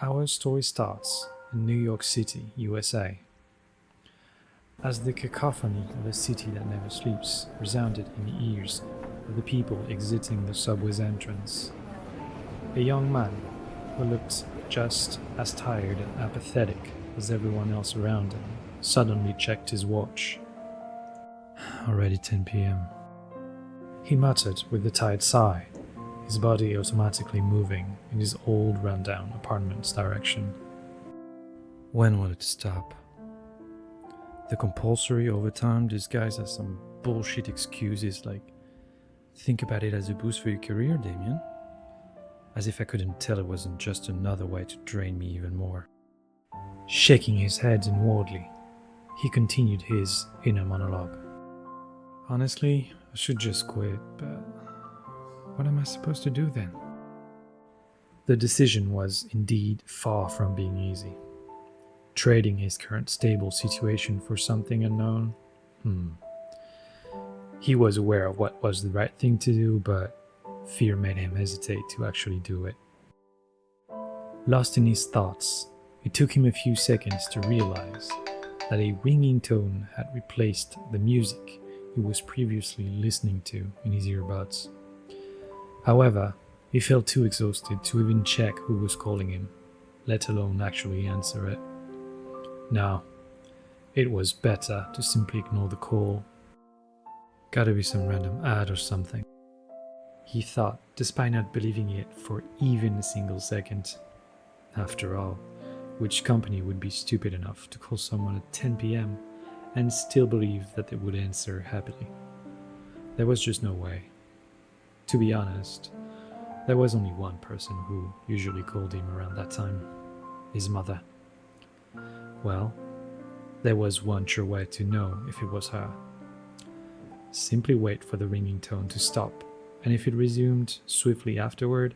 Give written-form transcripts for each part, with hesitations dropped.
Our story starts in New York City, USA. As the cacophony of a city that never sleeps resounded in the ears of the people exiting the subway's entrance, a young man who looked just as tired and apathetic as everyone else around him suddenly checked his watch. Already 10 p.m. He muttered with a tired sigh, his body automatically moving in his old rundown apartment's direction. When will it stop? The compulsory overtime disguised as some bullshit excuses like, think about it as a boost for your career, Damian. As if I couldn't tell it wasn't just another way to drain me even more. Shaking his head inwardly, he continued his inner monologue. Honestly, I should just quit, but what am I supposed to do then? The decision was indeed far from being easy. Trading his current stable situation for something unknown? He was aware of what was the right thing to do, but fear made him hesitate to actually do it. Lost in his thoughts, it took him a few seconds to realize that a ringing tone had replaced the music he was previously listening to in his earbuds. However, he felt too exhausted to even check who was calling him, let alone actually answer it. No, it was better to simply ignore the call. Gotta be some random ad or something, he thought, despite not believing it for even a single second. After all, which company would be stupid enough to call someone at 10 p.m. and still believe that they would answer happily? There was just no way. To be honest, there was only one person who usually called him around that time: his mother. Well, there was one sure way to know if it was her. Simply wait for the ringing tone to stop, and if it resumed swiftly afterward,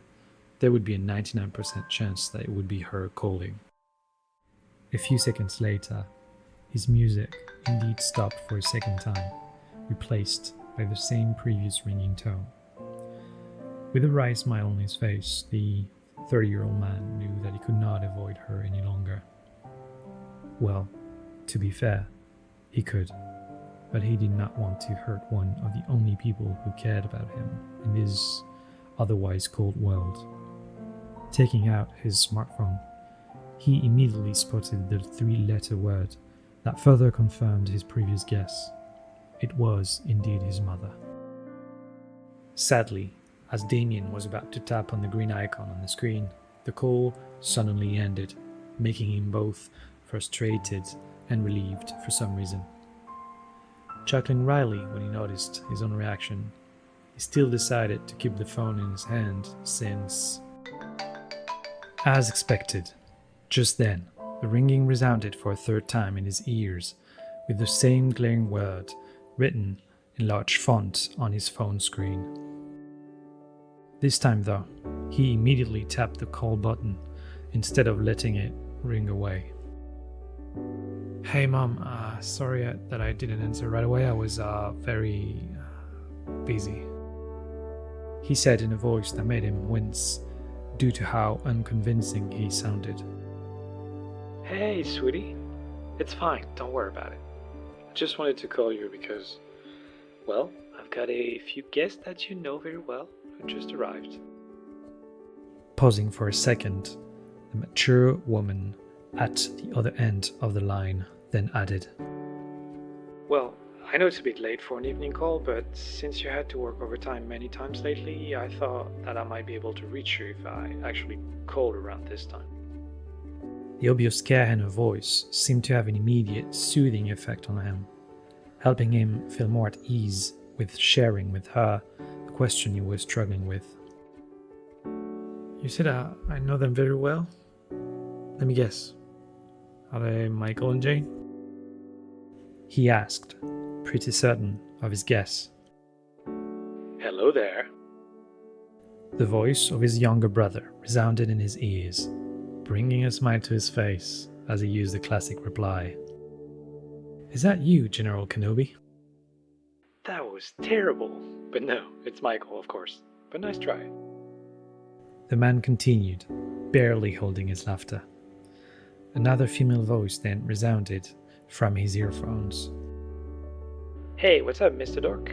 there would be a 99% chance that it would be her calling. A few seconds later, his music indeed stopped for a second time, replaced by the same previous ringing tone. With a wry smile on his face, the 30-year-old man knew that he could not avoid her any longer. Well, to be fair, he could, but he did not want to hurt one of the only people who cared about him in this otherwise cold world. Taking out his smartphone, he immediately spotted the 3-letter word that further confirmed his previous guess. It was indeed his mother. Sadly, as Damian was about to tap on the green icon on the screen, the call suddenly ended, making him both frustrated and relieved for some reason. Chuckling wryly when he noticed his own reaction, he still decided to keep the phone in his hand since... As expected, just then, the ringing resounded for a third time in his ears, with the same glaring word written in large font on his phone screen. This time, though, he immediately tapped the call button instead of letting it ring away. Hey Mom, sorry that I didn't answer right away. I was very busy, he said in a voice that made him wince due to how unconvincing he sounded. Hey sweetie, it's fine, don't worry about it. I just wanted to call you because, well, I've got a few guests that you know very well who just arrived. Pausing for a second, the mature woman at the other end of the line then added, Well, I know it's a bit late for an evening call, but since you had to work overtime many times lately, I thought that I might be able to reach you if I actually called around this time. The obvious scare in her voice seemed to have an immediate soothing effect on him, helping him feel more at ease with sharing with her the question he was struggling with. You said I know them very well? Let me guess. Are they Michael and Jane? He asked, pretty certain of his guess. Hello there. The voice of his younger brother resounded in his ears, bringing a smile to his face as he used the classic reply. Is that you, General Kenobi? That was terrible. But no, it's Michael, of course. But nice try. The man continued, barely holding his laughter. Another female voice then resounded from his earphones. Hey, what's up, Mr. Dork?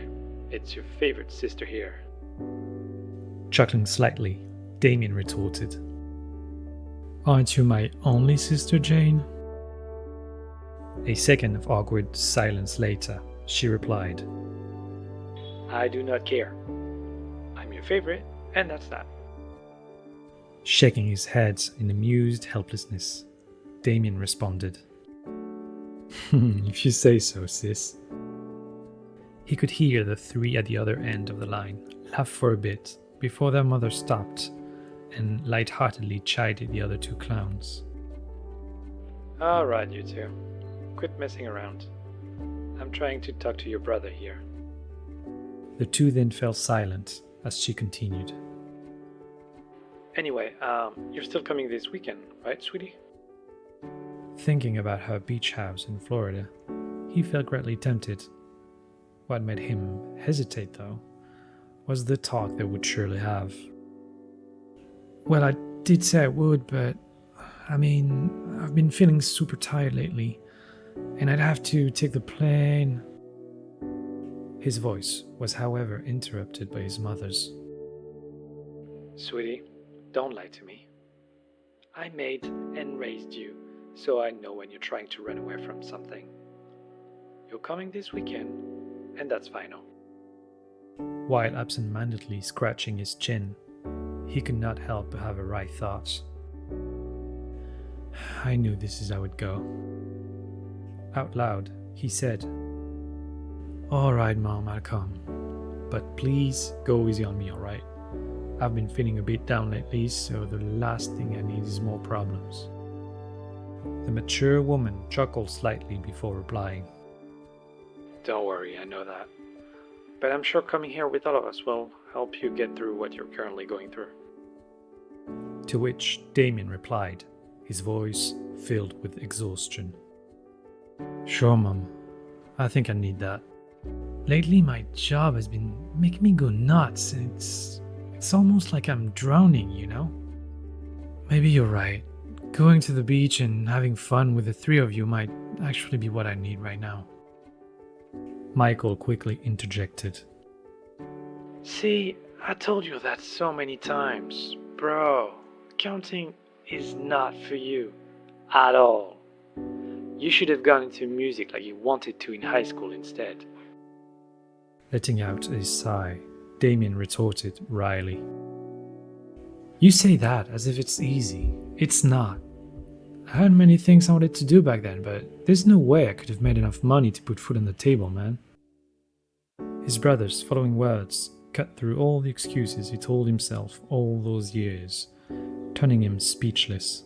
It's your favorite sister here. Chuckling slightly, Damian retorted. Aren't you my only sister, Jane? A second of awkward silence later, she replied. I do not care. I'm your favorite, and that's that. Shaking his head in amused helplessness, Damian responded. If you say so, sis. He could hear the three at the other end of the line laugh for a bit before their mother stopped and lightheartedly chided the other two clowns. Alright, you two. Quit messing around. I'm trying to talk to your brother here. The two then fell silent as she continued. Anyway, you're still coming this weekend, right, sweetie? Thinking about her beach house in Florida, he felt greatly tempted. What made him hesitate, though, was the talk they would surely have. Well, I did say I would, but I've been feeling super tired lately, and I'd have to take the plane. His voice was, however, interrupted by his mother's. Sweetie, don't lie to me. I made and raised you, so I know when you're trying to run away from something. You're coming this weekend, and that's final. While absent-mindedly scratching his chin, he could not help but have a wry thought. I knew this is how it'd go. Out loud, he said, All right, Mom, I'll come. But please go easy on me, all right? I've been feeling a bit down lately, so the last thing I need is more problems. The mature woman chuckled slightly before replying. Don't worry, I know that. But I'm sure coming here with all of us will help you get through what you're currently going through. To which Damian replied, his voice filled with exhaustion. Sure, Mum. I think I need that. Lately, my job has been making me go nuts, and it's almost like I'm drowning, you know? Maybe you're right. Going to the beach and having fun with the three of you might actually be what I need right now. Michael quickly interjected. See, I told you that so many times. Bro, counting is not for you. At all. You should have gone into music like you wanted to in high school instead. Letting out a sigh, Damian retorted wryly. You say that as if it's easy. It's not. I had many things I wanted to do back then, but there's no way I could have made enough money to put food on the table, man. His brother's following words cut through all the excuses he told himself all those years, turning him speechless.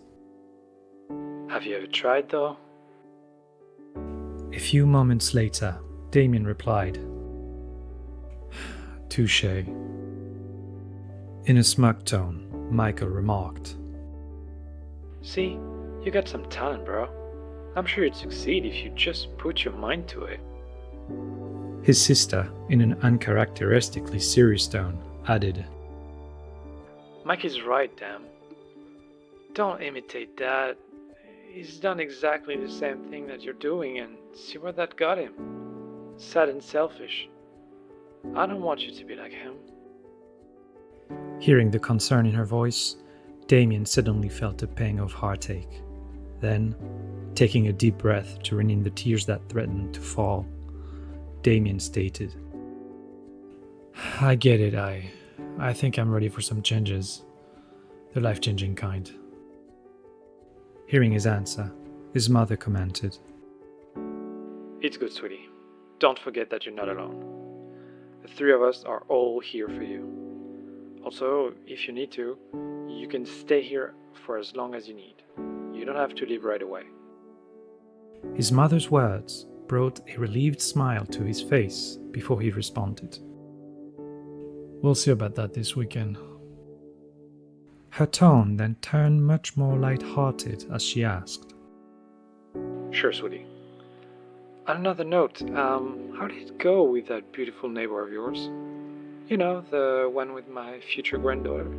Have you ever tried, though? A few moments later, Damian replied, Touché. In a smug tone, Michael remarked, See, you got some talent, bro. I'm sure you'd succeed if you just put your mind to it. His sister, in an uncharacteristically serious tone, added, Mike is right, damn. Don't imitate Dad. He's done exactly the same thing that you're doing, and see where that got him. Sad and selfish. I don't want you to be like him. Hearing the concern in her voice, Damian suddenly felt a pang of heartache. Then, taking a deep breath to rein in the tears that threatened to fall, Damian stated, I get it, I think I'm ready for some changes. The life-changing kind. Hearing his answer, his mother commented, It's good, sweetie. Don't forget that you're not alone. The three of us are all here for you. Also, if you need to, you can stay here for as long as you need. You don't have to leave right away. His mother's words brought a relieved smile to his face before he responded, We'll see about that this weekend. Her tone then turned much more light-hearted as she asked, Sure, sweetie. On another note, how did it go with that beautiful neighbor of yours? You know, the one with my future granddaughter?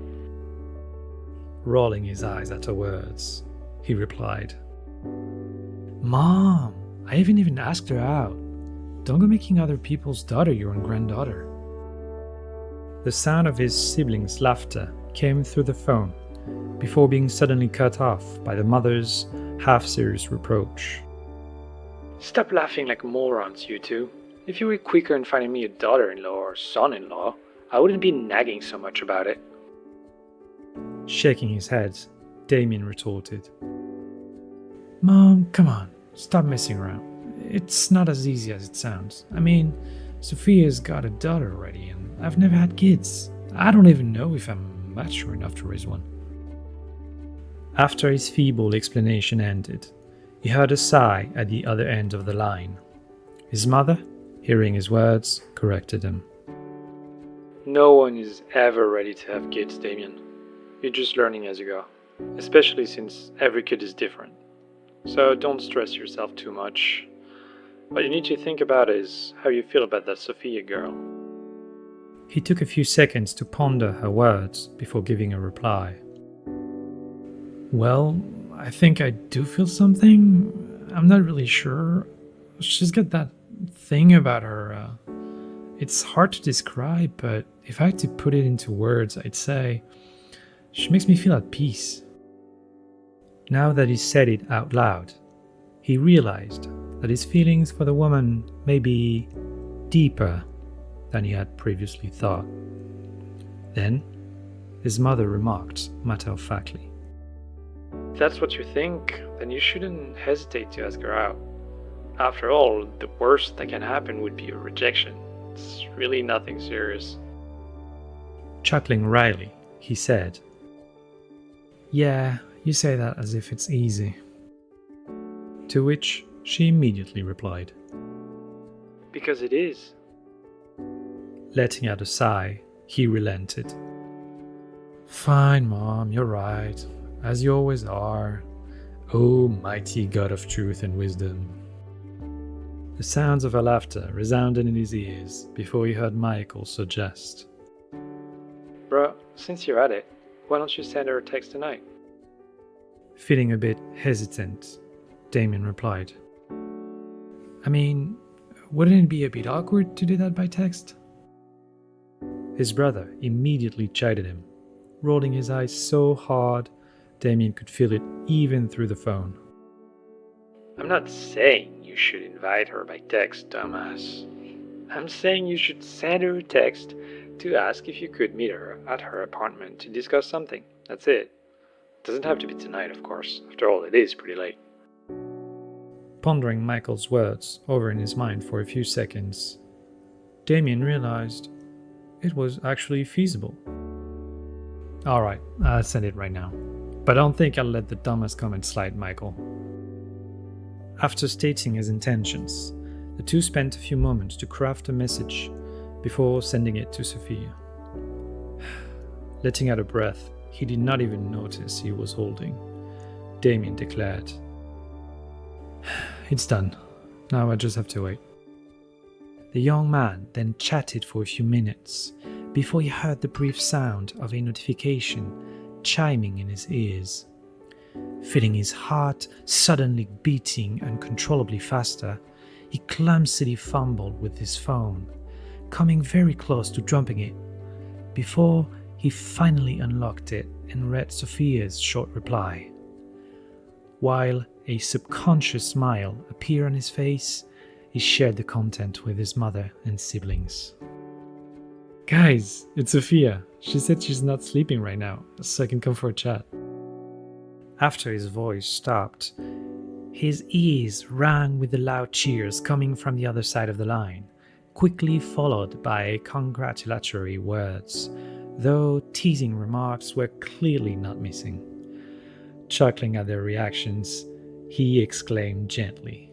Rolling his eyes at her words, he replied, "Mom, I haven't even asked her out. Don't go making other people's daughter your own granddaughter." The sound of his siblings' laughter came through the phone before being suddenly cut off by the mother's half-serious reproach. Stop laughing like morons, you two. If you were quicker in finding me a daughter-in-law or son-in-law, I wouldn't be nagging so much about it. Shaking his head, Damian retorted, "Mom, come on, stop messing around. It's not as easy as it sounds. I mean, Sophia's got a daughter already, and I've never had kids. I don't even know if I'm mature enough to raise one." After his feeble explanation ended, he heard a sigh at the other end of the line. His mother, hearing his words, corrected him. No one is ever ready to have kids, Damian. You're just learning as you go, especially since every kid is different. So don't stress yourself too much. What you need to think about is how you feel about that Sophia girl. He took a few seconds to ponder her words before giving a reply. "Well, I think I do feel something. I'm not really sure. She's got that thing about her. It's hard to describe, but if I had to put it into words, I'd say she makes me feel at peace." Now that he said it out loud, he realized that his feelings for the woman may be deeper than he had previously thought. Then, his mother remarked matter-of-factly, If that's what you think, then you shouldn't hesitate to ask her out. After all, the worst that can happen would be a rejection. It's really nothing serious. Chuckling wryly, he said, "Yeah, you say that as if it's easy." To which she immediately replied, Because it is. Letting out a sigh, he relented. "Fine, Mom, you're right, as you always are. Oh, mighty God of truth and wisdom." The sounds of her laughter resounded in his ears before he heard Michael suggest, Bruh, since you're at it, why don't you send her a text tonight? Feeling a bit hesitant, Damian replied, "I mean, wouldn't it be a bit awkward to do that by text?" His brother immediately chided him, rolling his eyes so hard Damian could feel it even through the phone. I'm not saying you should invite her by text, dumbass. I'm saying you should send her a text to ask if you could meet her at her apartment to discuss something. That's it. Doesn't have to be tonight, of course. After all, it is pretty late. Pondering Michael's words over in his mind for a few seconds, Damian realized it was actually feasible. "Alright, I'll send it right now. But I don't think I'll let the dumbest comment slide, Michael." After stating his intentions, the two spent a few moments to craft a message before sending it to Sophia. Letting out a breath he did not even notice he was holding, Damian declared, "It's done. Now I just have to wait." The young man then chatted for a few minutes before he heard the brief sound of a notification chiming in his ears. Feeling his heart suddenly beating uncontrollably faster, he clumsily fumbled with his phone, coming very close to dropping it, before he finally unlocked it and read Sophia's short reply. While a subconscious smile appeared on his face, he shared the content with his mother and siblings. "Guys, it's Sophia. She said she's not sleeping right now, so I can come for a chat." After his voice stopped, his ears rang with the loud cheers coming from the other side of the line, quickly followed by congratulatory words, though teasing remarks were clearly not missing. Chuckling at their reactions, he exclaimed gently,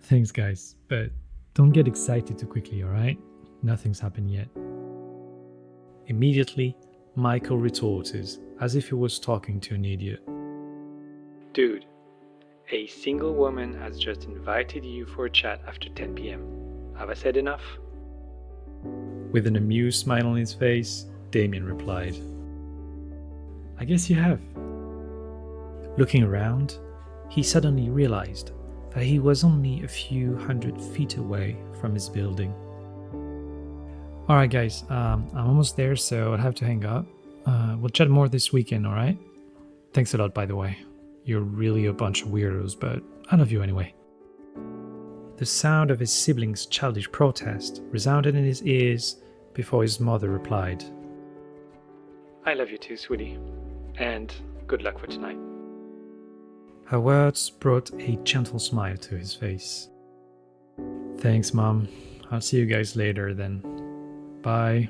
"Thanks, guys, but don't get excited too quickly, alright? Nothing's happened yet." Immediately, Michael retorted, as if he was talking to an idiot, Dude, a single woman has just invited you for a chat after 10 p.m. Have I said enough? With an amused smile on his face, Damian replied, I guess you have. Looking around, he suddenly realized that he was only a few hundred feet away from his building. Alright guys, I'm almost there, so I'll have to hang up. We'll chat more this weekend, alright? Thanks a lot, by the way. You're really a bunch of weirdos, but I love you anyway. The sound of his siblings' childish protest resounded in his ears before his mother replied. I love you too, sweetie. And good luck for tonight. Her words brought a gentle smile to his face. Thanks, Mom. I'll see you guys later then. Bye.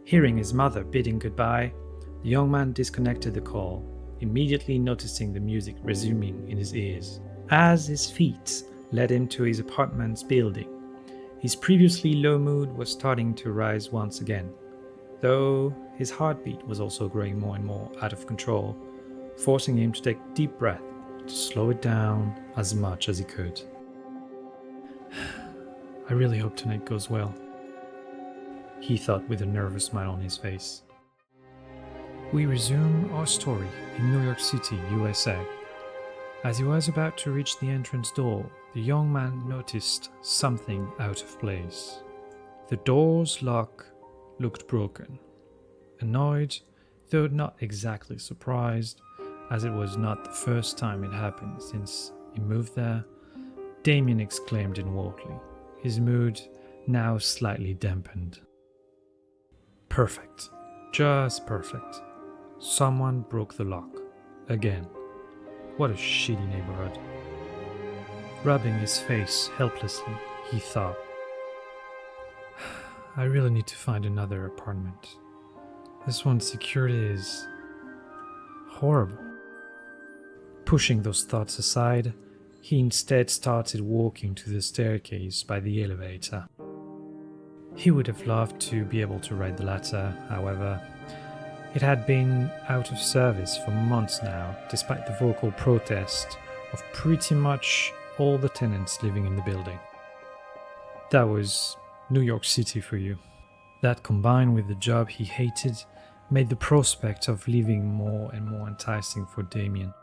Hearing his mother bidding goodbye, the young man disconnected the call, immediately noticing the music resuming in his ears. As his feet led him to his apartment's building, his previously low mood was starting to rise once again, though his heartbeat was also growing more and more out of control, forcing him to take a deep breath to slow it down as much as he could. I really hope tonight goes well, he thought with a nervous smile on his face. We resume our story in New York City, USA. As he was about to reach the entrance door, the young man noticed something out of place. The door's lock looked broken. Annoyed, though not exactly surprised, as it was not the first time it happened since he moved there, Damian exclaimed inwardly, his mood now slightly dampened. Perfect. Just perfect. Someone broke the lock. Again. What a shitty neighborhood. Rubbing his face helplessly, he thought, I really need to find another apartment. This one's security is horrible. Pushing those thoughts aside, he instead started walking to the staircase by the elevator. He would have loved to be able to ride the latter, however. It had been out of service for months now, despite the vocal protest of pretty much all the tenants living in the building. That was New York City for you. That, combined with the job he hated, made the prospect of leaving more and more enticing for Damian.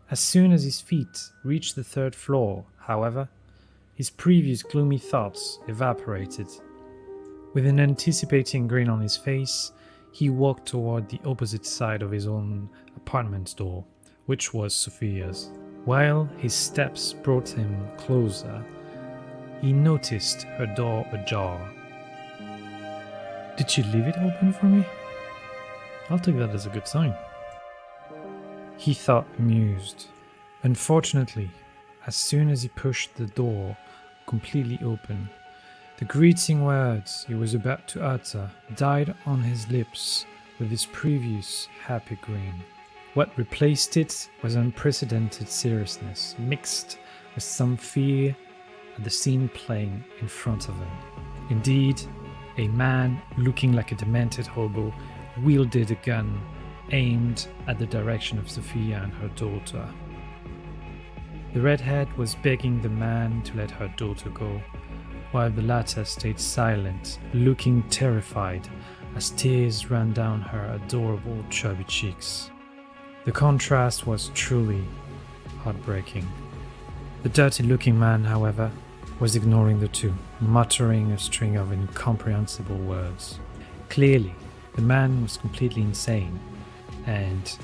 As soon as his feet reached the third floor, however, his previous gloomy thoughts evaporated. With an anticipating grin on his face, he walked toward the opposite side of his own apartment's door, which was Sophia's. While his steps brought him closer, he noticed her door ajar. Did she leave it open for me? I'll take that as a good sign. He thought, amused. Unfortunately, as soon as he pushed the door completely open, the greeting words he was about to utter died on his lips with his previous happy grin. What replaced it was unprecedented seriousness, mixed with some fear at the scene playing in front of him. Indeed, a man looking like a demented hobo wielded a gun aimed at the direction of Sophia and her daughter. The redhead was begging the man to let her daughter go, while the latter stayed silent, looking terrified as tears ran down her adorable chubby cheeks. The contrast was truly heartbreaking. The dirty-looking man, however, was ignoring the two, muttering a string of incomprehensible words. Clearly, the man was completely insane, and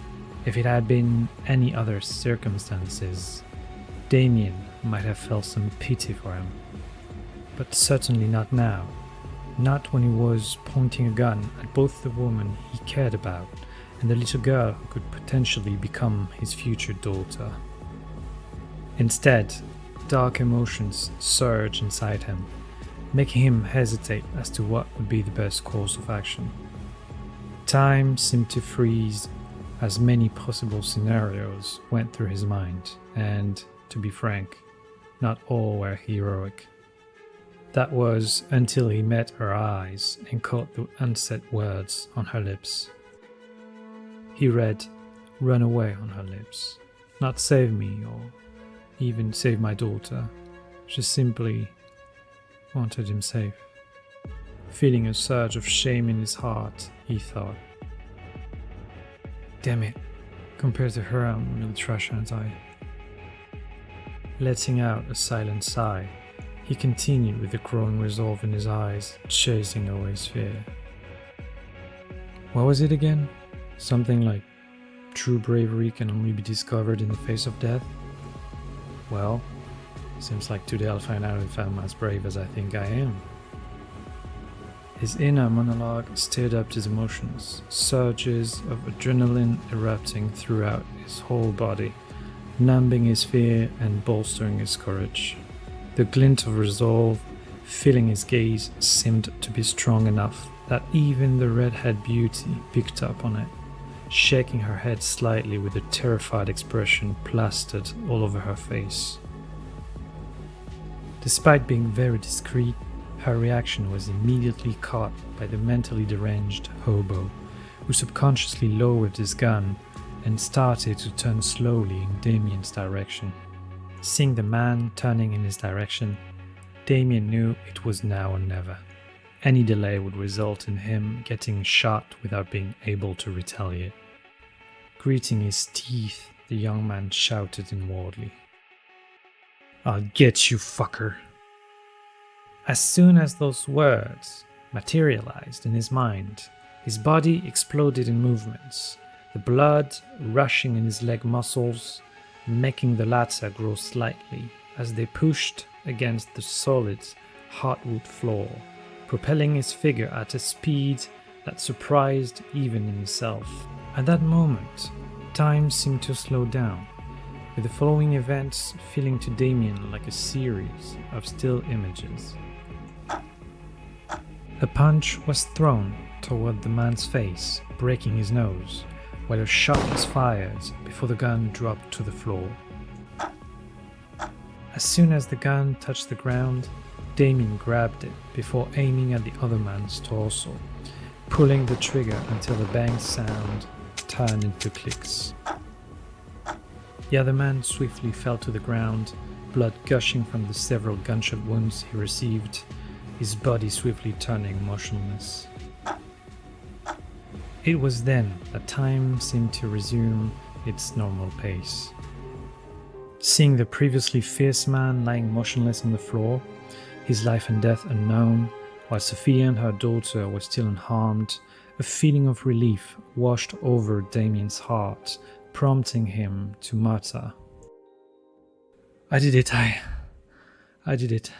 if it had been any other circumstances, Damian might have felt some pity for him. But certainly not now, not when he was pointing a gun at both the woman he cared about and the little girl who could potentially become his future daughter. Instead, dark emotions surged inside him, making him hesitate as to what would be the best course of action. Time seemed to freeze as many possible scenarios went through his mind, and, to be frank, not all were heroic. That was until he met her eyes and caught the unsaid words on her lips. He read, "Run away" on her lips. Not "save me" or even "save my daughter." She simply wanted him safe. Feeling a surge of shame in his heart, he thought, damn it. Compared to her, I'm really trash, aren't I? Letting out a silent sigh, he continued with the growing resolve in his eyes, chasing away his fear. What was it again? Something like, true bravery can only be discovered in the face of death? Well, seems like today I'll find out if I'm as brave as I think I am. His inner monologue stirred up his emotions, surges of adrenaline erupting throughout his whole body, numbing his fear and bolstering his courage. The glint of resolve filling his gaze seemed to be strong enough that even the redhead beauty picked up on it, shaking her head slightly with a terrified expression plastered all over her face. Despite being very discreet, her reaction was immediately caught by the mentally deranged hobo, who subconsciously lowered his gun and started to turn slowly in Damian's direction. Seeing the man turning in his direction, Damian knew it was now or never. Any delay would result in him getting shot without being able to retaliate. Gritting his teeth, the young man shouted inwardly, "I'll get you, fucker." As soon as those words materialized in his mind, his body exploded in movements, the blood rushing in his leg muscles, making the latter grow slightly as they pushed against the solid hardwood floor, propelling his figure at a speed that surprised even himself. At that moment, time seemed to slow down, with the following events feeling to Damian like a series of still images. A punch was thrown toward the man's face, breaking his nose, while a shot was fired before the gun dropped to the floor. As soon as the gun touched the ground, Damian grabbed it before aiming at the other man's torso, pulling the trigger until the bang sound turned into clicks. The other man swiftly fell to the ground, blood gushing from the several gunshot wounds he received, his body swiftly turning motionless. It was then that time seemed to resume its normal pace. Seeing the previously fierce man lying motionless on the floor, his life and death unknown, while Sophia and her daughter were still unharmed, a feeling of relief washed over Damian's heart, prompting him to mutter, "I did it, I did it."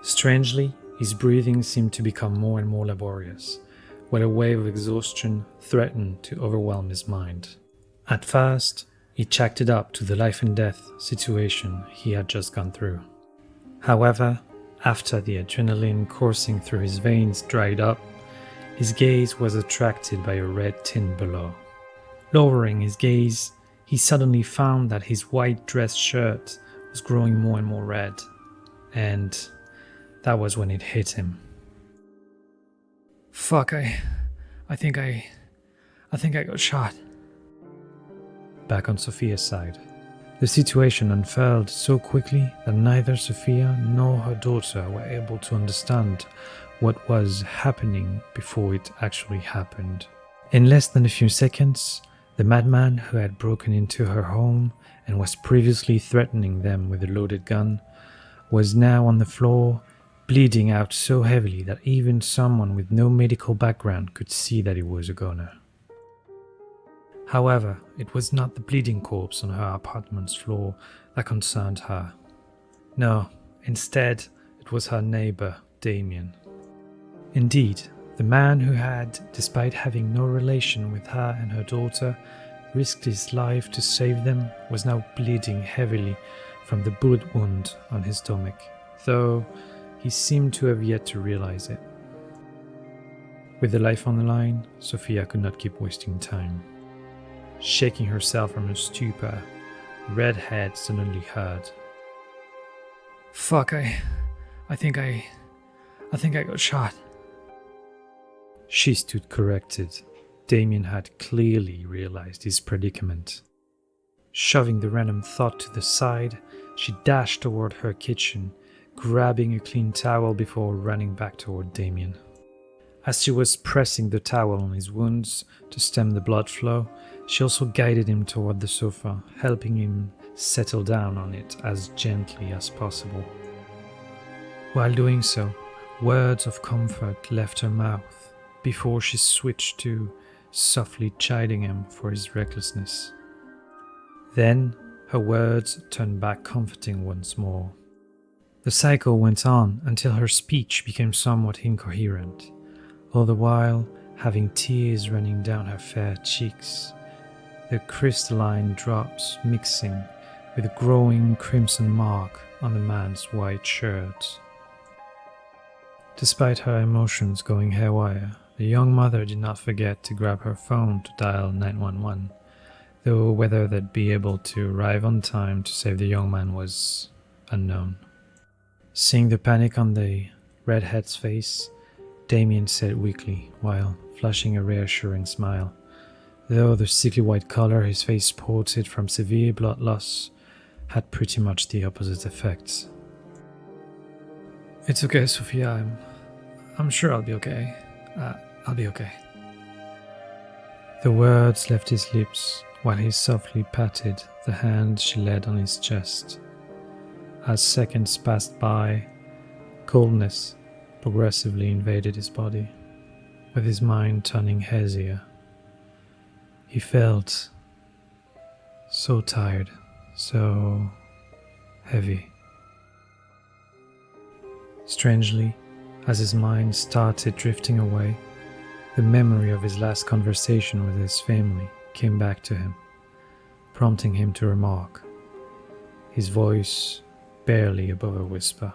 Strangely, his breathing seemed to become more and more laborious, while a wave of exhaustion threatened to overwhelm his mind. At first, he chalked it up to the life and death situation he had just gone through. However, after the adrenaline coursing through his veins dried up, his gaze was attracted by a red tint below. Lowering his gaze, he suddenly found that his white dress shirt was growing more and more red, and that was when it hit him. Fuck, I think I got shot. Back on Sophia's side, the situation unfurled so quickly that neither Sophia nor her daughter were able to understand what was happening before it actually happened. In less than a few seconds, the madman who had broken into her home and was previously threatening them with a loaded gun was now on the floor, bleeding out so heavily that even someone with no medical background could see that he was a goner. However, it was not the bleeding corpse on her apartment's floor that concerned her. No, instead, it was her neighbor, Damian. Indeed, the man who had, despite having no relation with her and her daughter, risked his life to save them was now bleeding heavily from the bullet wound on his stomach, though he seemed to have yet to realize it. With the life on the line, Sophia could not keep wasting time. Shaking herself from her stupor, Redhead suddenly heard, "Fuck, I think I got shot." She stood corrected. Damian had clearly realized his predicament. Shoving the random thought to the side, she dashed toward her kitchen, grabbing a clean towel before running back toward Damian. As she was pressing the towel on his wounds to stem the blood flow, she also guided him toward the sofa, helping him settle down on it as gently as possible. While doing so, words of comfort left her mouth before she switched to softly chiding him for his recklessness. Then her words turned back comforting once more. The cycle went on until her speech became somewhat incoherent, all the while having tears running down her fair cheeks, the crystalline drops mixing with a growing crimson mark on the man's white shirt. Despite her emotions going haywire, the young mother did not forget to grab her phone to dial 911, though whether they'd be able to arrive on time to save the young man was unknown. Seeing the panic on the redhead's face, Damian said weakly, while flashing a reassuring smile, though the sickly white color his face sported from severe blood loss had pretty much the opposite effect. "It's okay, Sophia. I'm sure I'll be okay. I'll be okay." The words left his lips while he softly patted the hand she laid on his chest. As seconds passed by, coldness progressively invaded his body, with his mind turning hazier. He felt so tired, so heavy. Strangely, as his mind started drifting away, the memory of his last conversation with his family came back to him, prompting him to remark, his voice barely above a whisper.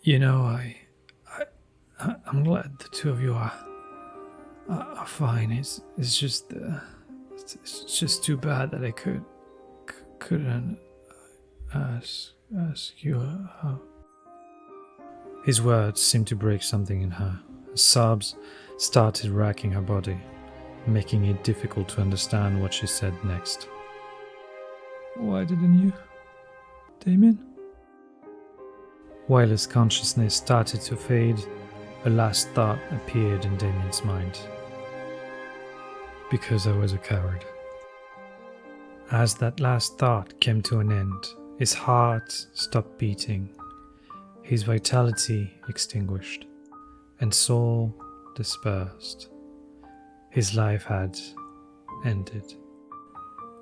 "You know, I'm glad the two of you are fine. It's just too bad that I couldn't ask you out." His words seemed to break something in her. Sobs started racking her body, making it difficult to understand what she said next. "Why didn't you, Damian?" While his consciousness started to fade, a last thought appeared in Damian's mind. "Because I was a coward." As that last thought came to an end, his heart stopped beating, his vitality extinguished, and soul dispersed. His life had ended.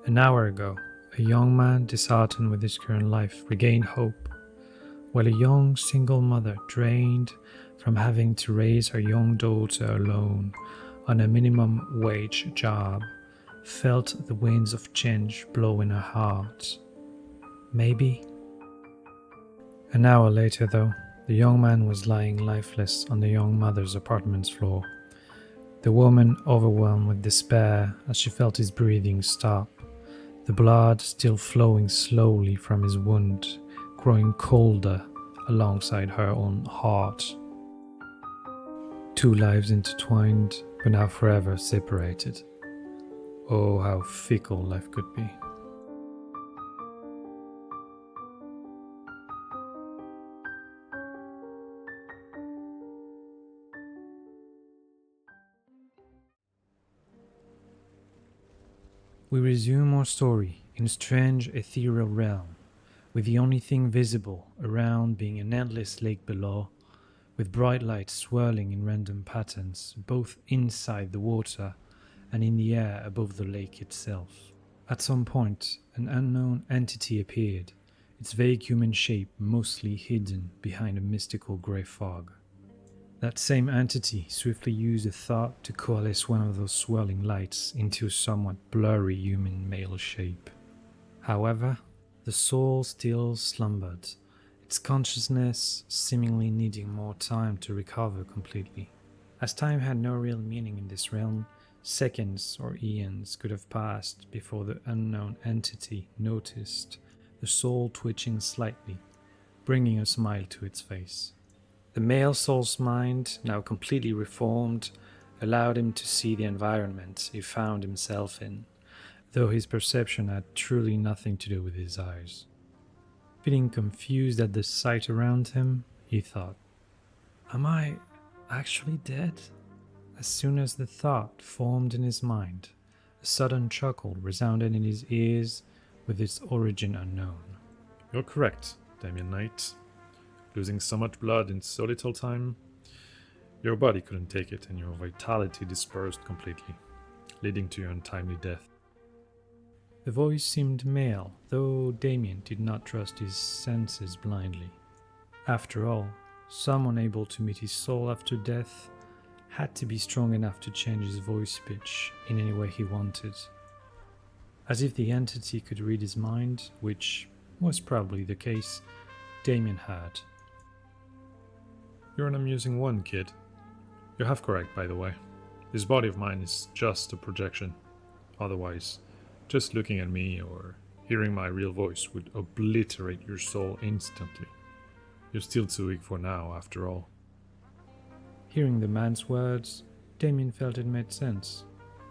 An hour ago, a young man disheartened with his current life regained hope, while a young single mother drained from having to raise her young daughter alone on a minimum wage job felt the winds of change blow in her heart. Maybe. An hour later, though, the young man was lying lifeless on the young mother's apartment's floor, the woman overwhelmed with despair as she felt his breathing stop, the blood still flowing slowly from his wound, growing colder alongside her own heart. Two lives intertwined, but now forever separated. Oh, how fickle life could be. We resume our story in a strange ethereal realm, with the only thing visible around being an endless lake below, with bright lights swirling in random patterns both inside the water and in the air above the lake itself. At some point, an unknown entity appeared, its vague human shape mostly hidden behind a mystical grey fog. That same entity swiftly used a thought to coalesce one of those swirling lights into a somewhat blurry human male shape. However, the soul still slumbered, its consciousness seemingly needing more time to recover completely. As time had no real meaning in this realm, seconds or eons could have passed before the unknown entity noticed the soul twitching slightly, bringing a smile to its face. The male soul's mind, now completely reformed, allowed him to see the environment he found himself in, though his perception had truly nothing to do with his eyes. Feeling confused at the sight around him, he thought, Am I actually dead? As soon as the thought formed in his mind, a sudden chuckle resounded in his ears with its origin unknown. You're correct, Damian Knight. Losing so much blood in so little time, your body couldn't take it and your vitality dispersed completely, leading to your untimely death. The voice seemed male, though Damian did not trust his senses blindly. After all, someone able to meet his soul after death had to be strong enough to change his voice pitch in any way he wanted. As if the entity could read his mind, which was probably the case, Damian heard. You're an amusing one, kid. You're half correct, by the way. This body of mine is just a projection. Otherwise, just looking at me or hearing my real voice would obliterate your soul instantly. You're still too weak for now, after all. Hearing the man's words, Damian felt it made sense.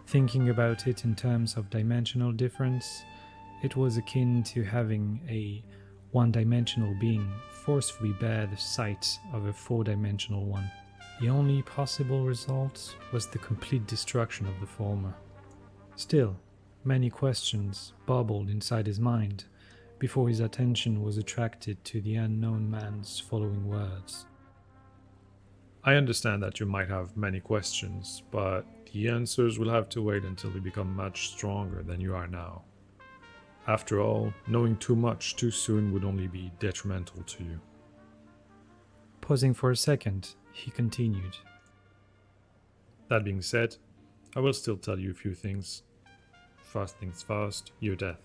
Thinking about it in terms of dimensional difference, it was akin to having a one-dimensional being forcefully bear the sight of a four-dimensional one. The only possible result was the complete destruction of the former. Still, many questions bubbled inside his mind before his attention was attracted to the unknown man's following words. I understand that you might have many questions, but the answers will have to wait until you become much stronger than you are now. After all, knowing too much too soon would only be detrimental to you. Pausing for a second, he continued. That being said, I will still tell you a few things. First things first, your death.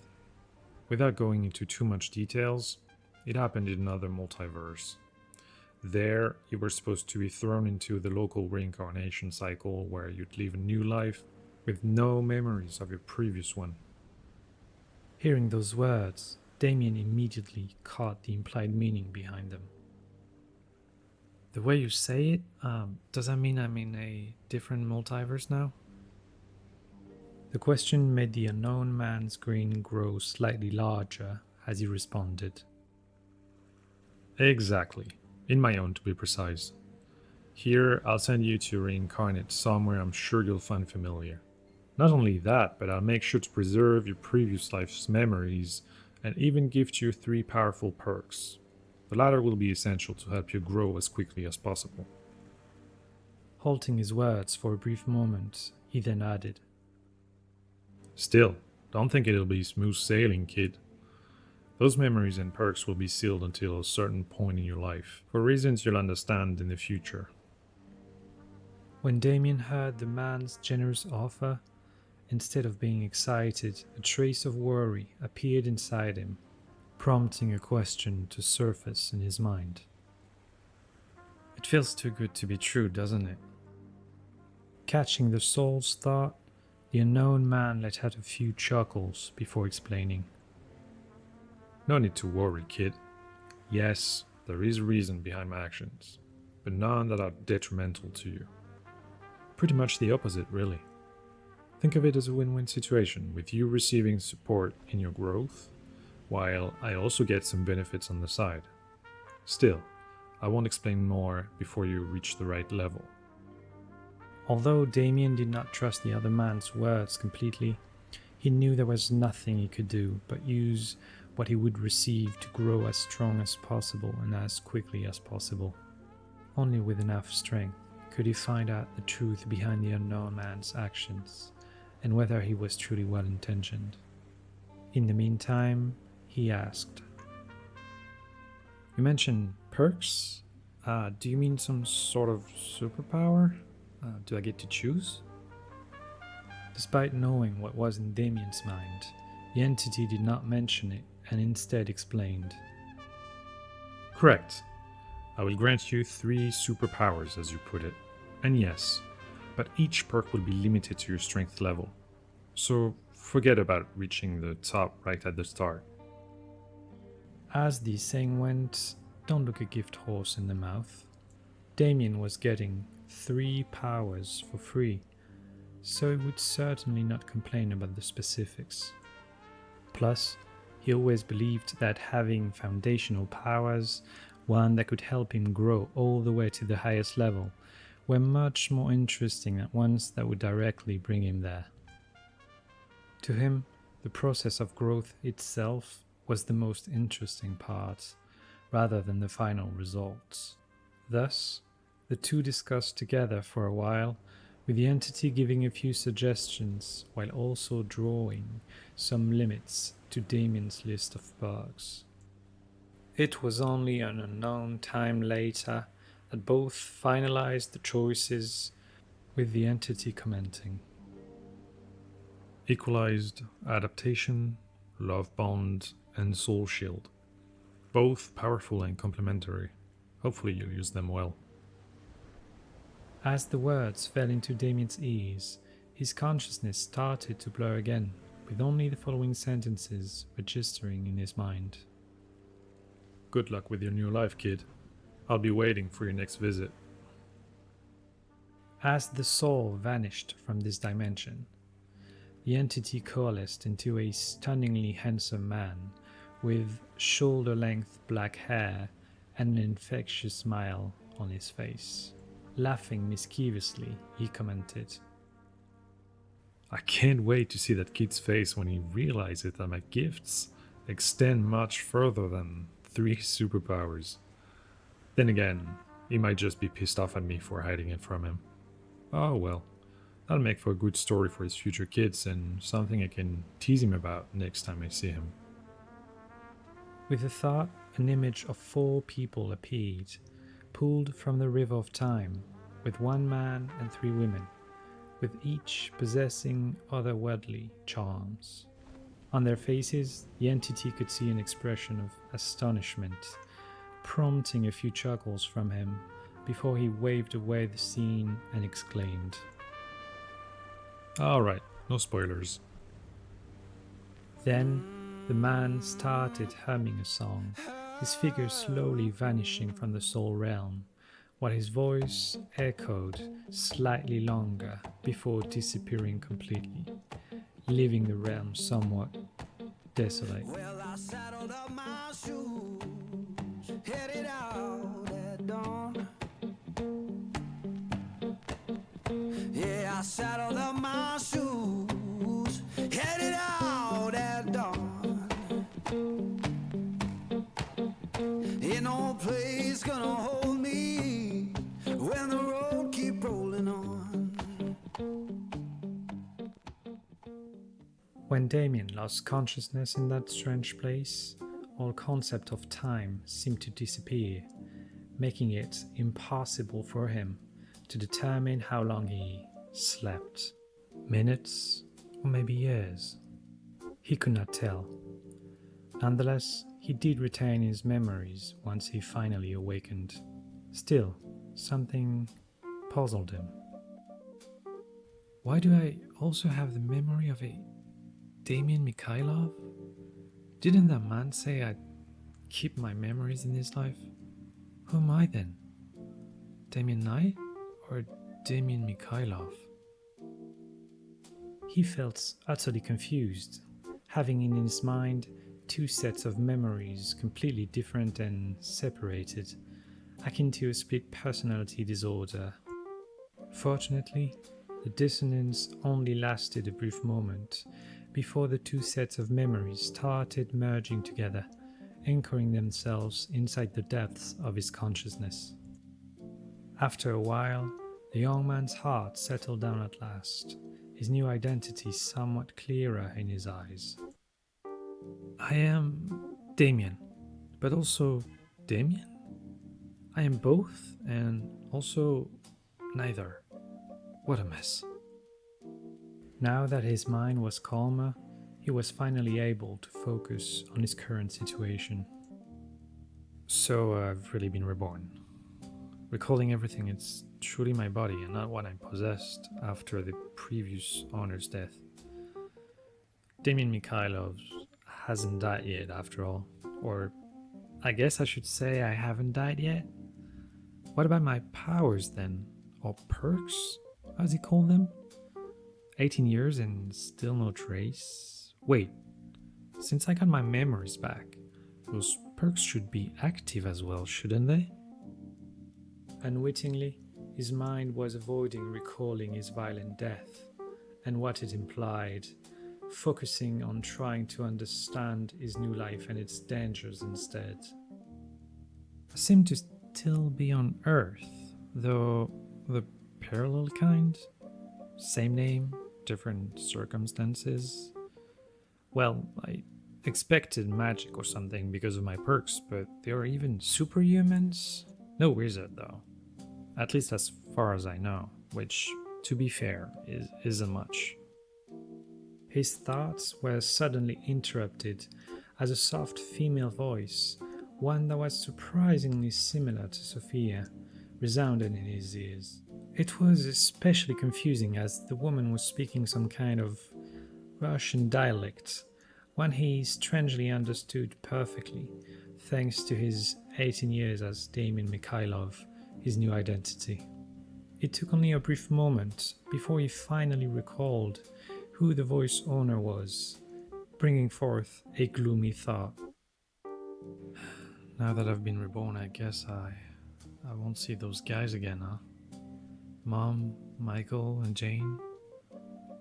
Without going into too much details, it happened in another multiverse. There, you were supposed to be thrown into the local reincarnation cycle where you'd live a new life with no memories of your previous one. Hearing those words, Damian immediately caught the implied meaning behind them. The way you say it, does that mean I'm in a different multiverse now? The question made the unknown man's grin grow slightly larger as he responded. Exactly. In my own, to be precise. Here, I'll send you to reincarnate somewhere I'm sure you'll find familiar. Not only that, but I'll make sure to preserve your previous life's memories and even gift you 3 powerful perks. The latter will be essential to help you grow as quickly as possible. Halting his words for a brief moment, he then added, Still, don't think it'll be smooth sailing, kid. Those memories and perks will be sealed until a certain point in your life, for reasons you'll understand in the future. When Damian heard the man's generous offer, instead of being excited, a trace of worry appeared inside him, prompting a question to surface in his mind. It feels too good to be true, doesn't it? Catching the soul's thought, the unknown man let out a few chuckles before explaining. No need to worry, kid. Yes, there is reason behind my actions, but none that are detrimental to you. Pretty much the opposite, really. Think of it as a win-win situation, with you receiving support in your growth, while I also get some benefits on the side. Still, I won't explain more before you reach the right level. Although Damian did not trust the other man's words completely, he knew there was nothing he could do but use what he would receive to grow as strong as possible and as quickly as possible. Only with enough strength could he find out the truth behind the unknown man's actions and whether he was truly well-intentioned. In the meantime, he asked, You mentioned perks? Do you mean some sort of superpower? Do I get to choose? Despite knowing what was in Damian's mind, the entity did not mention it and instead explained. Correct. I will grant you 3 superpowers, as you put it. And yes, but each perk will be limited to your strength level. So forget about reaching the top right at the start. As the saying went, don't look a gift horse in the mouth. Damian was getting 3 powers for free, so he would certainly not complain about the specifics. Plus, he always believed that having foundational powers, one that could help him grow all the way to the highest level, were much more interesting than ones that would directly bring him there. To him, the process of growth itself was the most interesting part, rather than the final results. Thus, the two discussed together for a while, with the entity giving a few suggestions while also drawing some limits to Damian's list of bugs. It was only an unknown time later that both finalized the choices, with the entity commenting. Equalized, adaptation, love bond, and soul shield. Both powerful and complementary. Hopefully you'll use them well. As the words fell into Damian's ears, his consciousness started to blur again, with only the following sentences registering in his mind. Good luck with your new life, kid. I'll be waiting for your next visit. As the soul vanished from this dimension, the entity coalesced into a stunningly handsome man with shoulder-length black hair and an infectious smile on his face. Laughing mischievously, he commented, I can't wait to see that kid's face when he realizes that my gifts extend much further than 3 superpowers. Then again, he might just be pissed off at me for hiding it from him. Oh well, that'll make for a good story for his future kids and something I can tease him about next time I see him. With a thought, an image of 4 people appeared, pulled from the river of time, with 1 man and 3 women, with each possessing otherworldly charms. On their faces, the entity could see an expression of astonishment, prompting a few chuckles from him before he waved away the scene and exclaimed, Alright, no spoilers. Then the man started humming a song, his figure slowly vanishing from the soul realm, while his voice echoed slightly longer before disappearing completely, leaving the realm somewhat desolate. Well, I saddled up my shoes, headed out at dawn. Yeah, I saddled up my shoes, headed out at dawn. Ain't no place gonna hold me when the road keep rolling on. When Damian lost consciousness in that strange place, all concept of time seemed to disappear, making it impossible for him to determine how long he slept. Minutes, or maybe years. He could not tell. Nonetheless, he did retain his memories once he finally awakened. Still, something puzzled him. Why do I also have the memory of a Damian Mikhailov? Didn't that man say I'd keep my memories in this life? Who am I then? Damian Knight or Damian Mikhailov? He felt utterly confused, having in his mind 2 sets of memories completely different and separated, akin to a split personality disorder. Fortunately, the dissonance only lasted a brief moment before the 2 sets of memories started merging together, anchoring themselves inside the depths of his consciousness. After a while, the young man's heart settled down at last, his new identity somewhat clearer in his eyes. I am Damian, but also Damian? I am both and also neither. What a mess. Now that his mind was calmer, he was finally able to focus on his current situation. So I've really been reborn. Recalling everything, it's truly my body and not what I possessed after the previous owner's death. Damian Mikhailov hasn't died yet after all. Or I guess I should say I haven't died yet. What about my powers then? Or perks, as he called them? 18 years and still no trace? Wait, since I got my memories back, those perks should be active as well, shouldn't they? Unwittingly, His mind was avoiding recalling his violent death and what it implied, focusing on trying to understand his new life and its dangers instead. I seemed to still be on Earth, though the parallel kind? Same name, different circumstances. Well, I expected magic or something because of my perks, but there are even superhumans? No wizard though. At least as far as I know, which, to be fair, isn't much. His thoughts were suddenly interrupted as a soft female voice, one that was surprisingly similar to Sophia, resounded in his ears. It was especially confusing as the woman was speaking some kind of Russian dialect, one he strangely understood perfectly, thanks to his 18 years as Damian Mikhailov, his new identity. It took only a brief moment before he finally recalled who the voice owner was, bringing forth a gloomy thought. Now that I've been reborn, I guess I won't see those guys again, huh? Mom, Michael, and Jane,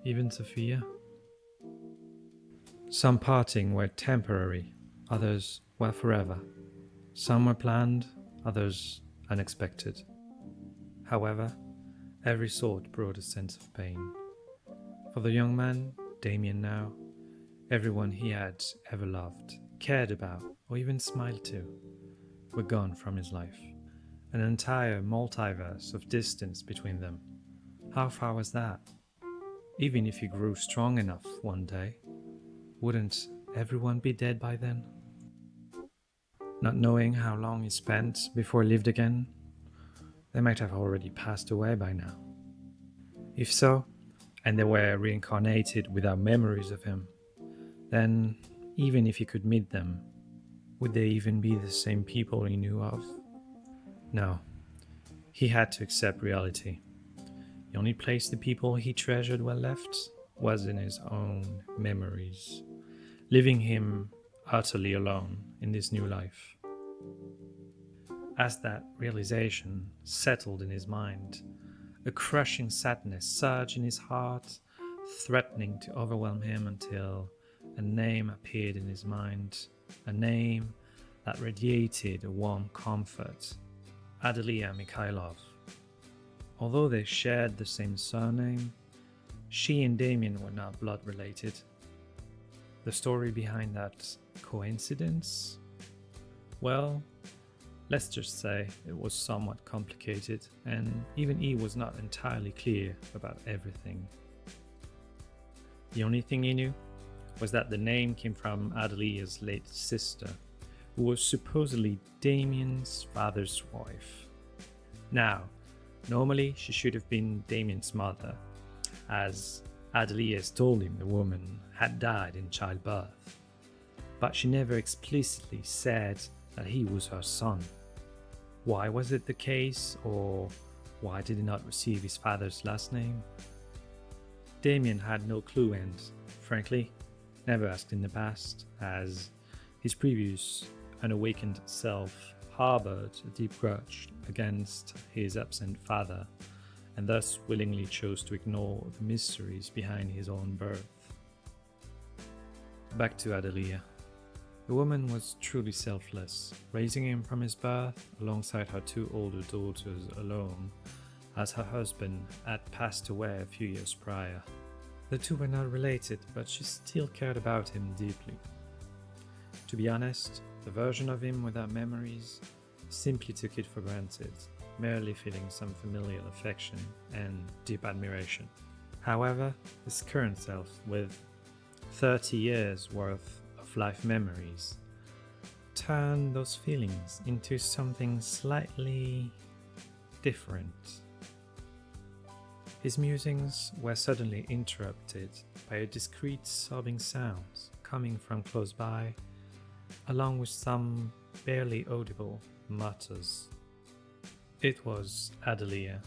even Sophia. Some parting were temporary, others were forever. Some were planned, others unexpected. However, every sort brought a sense of pain. For the young man, Damian now, everyone he had ever loved, cared about, or even smiled to, were gone from his life. An entire multiverse of distance between them. How far was that? Even if he grew strong enough one day, wouldn't everyone be dead by then? Not knowing how long he spent before he lived again, they might have already passed away by now. If so, and they were reincarnated without memories of him, then even if he could meet them, would they even be the same people he knew of? No, he had to accept reality. The only place the people he treasured were left was in his own memories, leaving him utterly alone in this new life. As that realization settled in his mind, a crushing sadness surged in his heart, threatening to overwhelm him until a name appeared in his mind, a name that radiated a warm comfort. Adelia Mikhailov. Although they shared the same surname, she and Damian were not blood related. The story behind that coincidence? Well, let's just say it was somewhat complicated, and even he was not entirely clear about everything. The only thing he knew was that the name came from Adelia's late sister, who was supposedly Damian's father's wife. Now, normally she should have been Damian's mother, as Adelia told him the woman had died in childbirth, but she never explicitly said that he was her son. Why was it the case, or why did he not receive his father's last name? Damian had no clue and, frankly, never asked in the past, as his previous unawakened self harbored a deep grudge against his absent father, and thus willingly chose to ignore the mysteries behind his own birth. Back to Adelia. The woman was truly selfless, raising him from his birth alongside her two older daughters alone, as her husband had passed away a few years prior. The two were not related, but she still cared about him deeply. To be honest, the version of him without memories simply took it for granted, merely feeling some familial affection and deep admiration. However, his current self, with 30 years worth of life memories, turned those feelings into something slightly different. His musings were suddenly interrupted by a discreet sobbing sound coming from close by, along with some barely audible mutters. It was Adelia,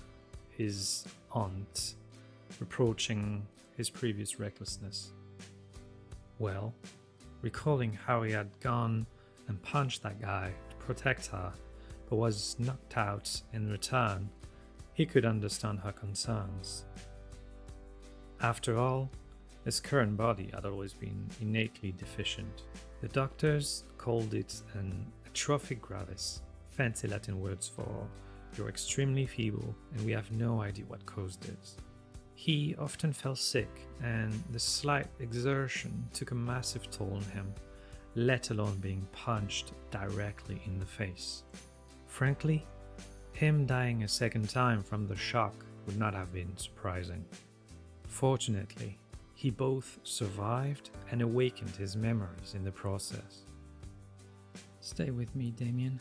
his aunt, reproaching his previous recklessness. Well, recalling how he had gone and punched that guy to protect her, but was knocked out in return, He could understand her concerns. After all, his current body had always been innately deficient. The doctors called it an atrophic gravis, fancy Latin words for "you're extremely feeble and we have no idea what caused it." He often fell sick, and the slight exertion took a massive toll on him, let alone being punched directly in the face. Frankly, him dying a second time from the shock would not have been surprising. Fortunately, he both survived and awakened his memories in the process. Stay with me, Damian.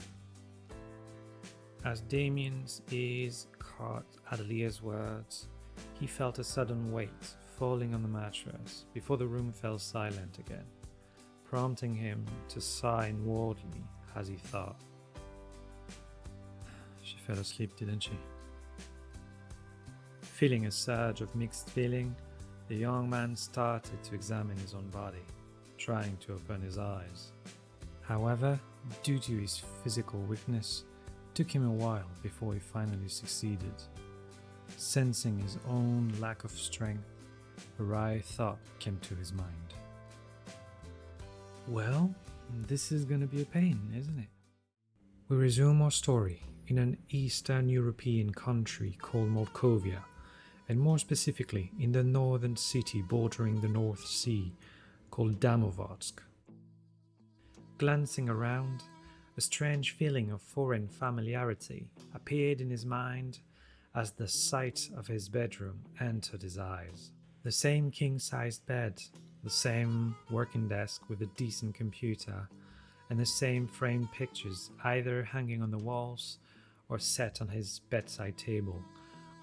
As Damian's ears caught Adelia's words, he felt a sudden weight falling on the mattress before the room fell silent again, prompting him to sigh inwardly as he thought. She fell asleep, didn't she? Feeling a surge of mixed feeling, the young man started to examine his own body, trying to open his eyes. However, due to his physical weakness, it took him a while before he finally succeeded. Sensing his own lack of strength, a wry thought came to his mind. Well, this is gonna be a pain, isn't it? We resume our story in an Eastern European country called Moldavia, and more specifically in the northern city bordering the North Sea called Damovarsk. Glancing around, a strange feeling of foreign familiarity appeared in his mind as the sight of his bedroom entered his eyes. The same king-sized bed, the same working desk with a decent computer, and the same framed pictures either hanging on the walls or set on his bedside table,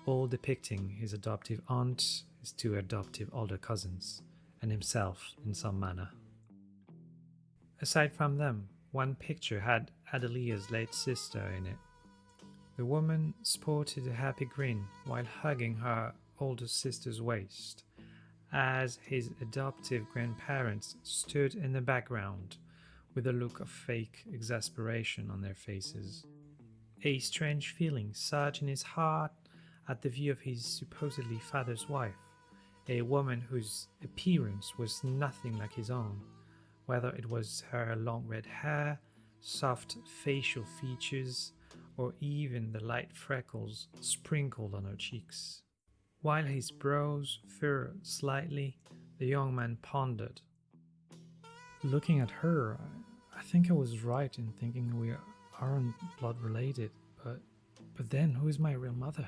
all depicting his adoptive aunt, his two adoptive older cousins, and himself in some manner. Aside from them, one picture had Adelia's late sister in it. The woman sported a happy grin while hugging her older sister's waist, as his adoptive grandparents stood in the background with a look of fake exasperation on their faces. A strange feeling surged in his heart at the view of his supposedly father's wife, a woman whose appearance was nothing like his own, whether it was her long red hair, soft facial features, or even the light freckles sprinkled on her cheeks. While his brows furrowed slightly, the young man pondered. Looking at her, I think I was right in thinking we aren't blood related, but then who is my real mother?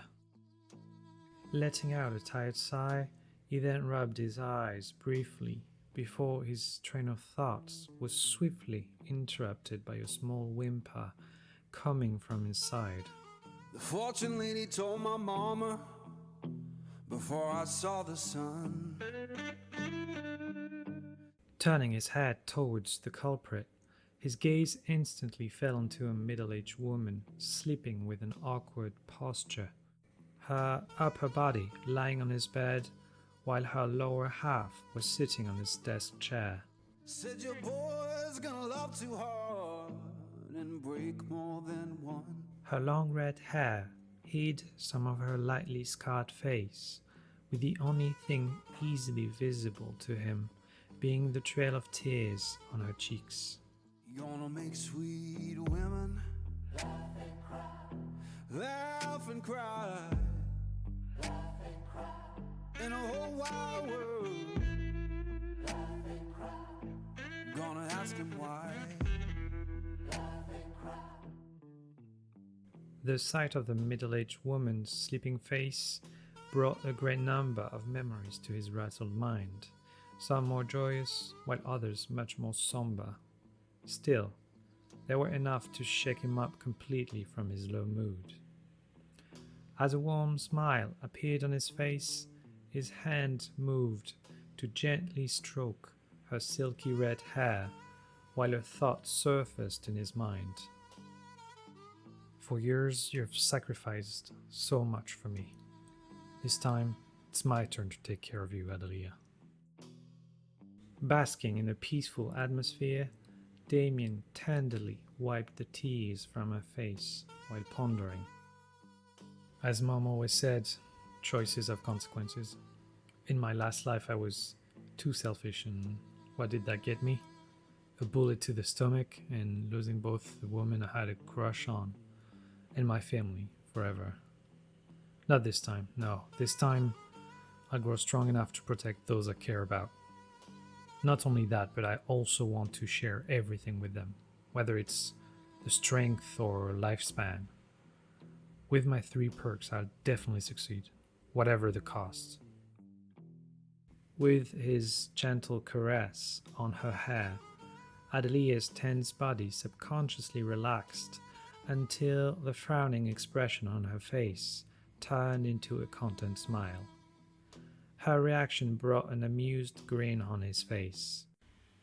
Letting out a tired sigh, he then rubbed his eyes briefly before his train of thoughts was swiftly interrupted by a small whimper coming from inside. The fortune lady told my mama before I saw the sun. Turning his head towards the culprit, his gaze instantly fell onto a middle-aged woman sleeping with an awkward posture, her upper body lying on his bed while her lower half was sitting on his desk chair. Said your boy's gonna love too hard and break more than one. Her long red hair hid some of her lightly scarred face, with the only thing easily visible to him being the trail of tears on her cheeks. You're gonna make sweet women laugh and cry, in a whole wide world. Gonna ask him why. The sight of the middle-aged woman's sleeping face brought a great number of memories to his rattled mind, some more joyous, while others much more somber. Still, they were enough to shake him up completely from his low mood. As a warm smile appeared on his face, his hand moved to gently stroke her silky red hair, while a thought surfaced in his mind. For years you have sacrificed so much for me. This time, it's my turn to take care of you, Adelia. Basking in a peaceful atmosphere, Damian tenderly wiped the tears from her face while pondering. As Mom always said, choices have consequences. In my last life, I was too selfish, and what did that get me? A bullet to the stomach and losing both the woman I had a crush on and my family forever. Not this time, no. This time, I'll grow strong enough to protect those I care about. Not only that, but I also want to share everything with them, whether it's the strength or lifespan. With my 3 perks, I'll definitely succeed, whatever the cost. With his gentle caress on her hair, Adelia's tense body subconsciously relaxed until the frowning expression on her face turned into a content smile. Her reaction brought an amused grin on his face,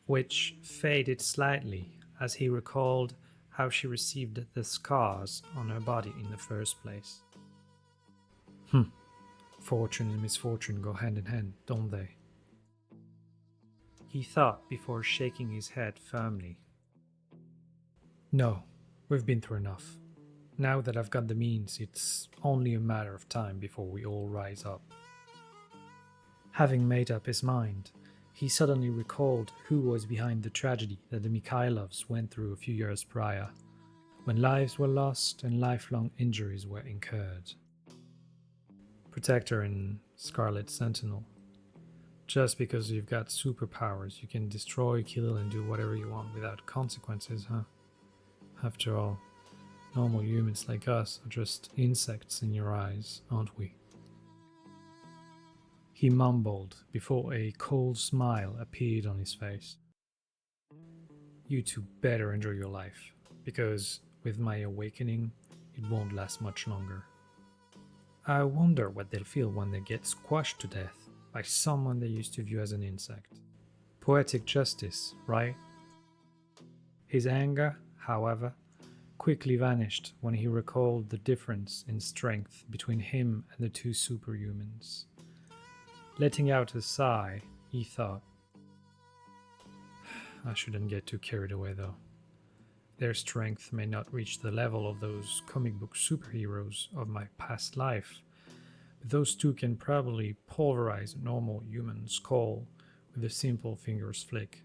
which faded slightly as he recalled how she received the scars on her body in the first place. Fortune and misfortune go hand in hand, don't they? He thought before shaking his head firmly. No, we've been through enough. Now that I've got the means, it's only a matter of time before we all rise up. Having made up his mind, he suddenly recalled who was behind the tragedy that the Mikhailovs went through a few years prior, when lives were lost and lifelong injuries were incurred. Protector and Scarlet Sentinel. Just because you've got superpowers, you can destroy, kill, and do whatever you want without consequences, huh? After all, normal humans like us are just insects in your eyes, aren't we? He mumbled before a cold smile appeared on his face. You two better enjoy your life, because with my awakening, it won't last much longer. I wonder what they'll feel when they get squashed to death by someone they used to view as an insect. Poetic justice, right? His anger, however, quickly vanished when he recalled the difference in strength between him and the 2 superhumans. Letting out a sigh, he thought, I shouldn't get too carried away though. Their strength may not reach the level of those comic book superheroes of my past life, but those 2 can probably pulverize a normal human skull with a simple finger's flick.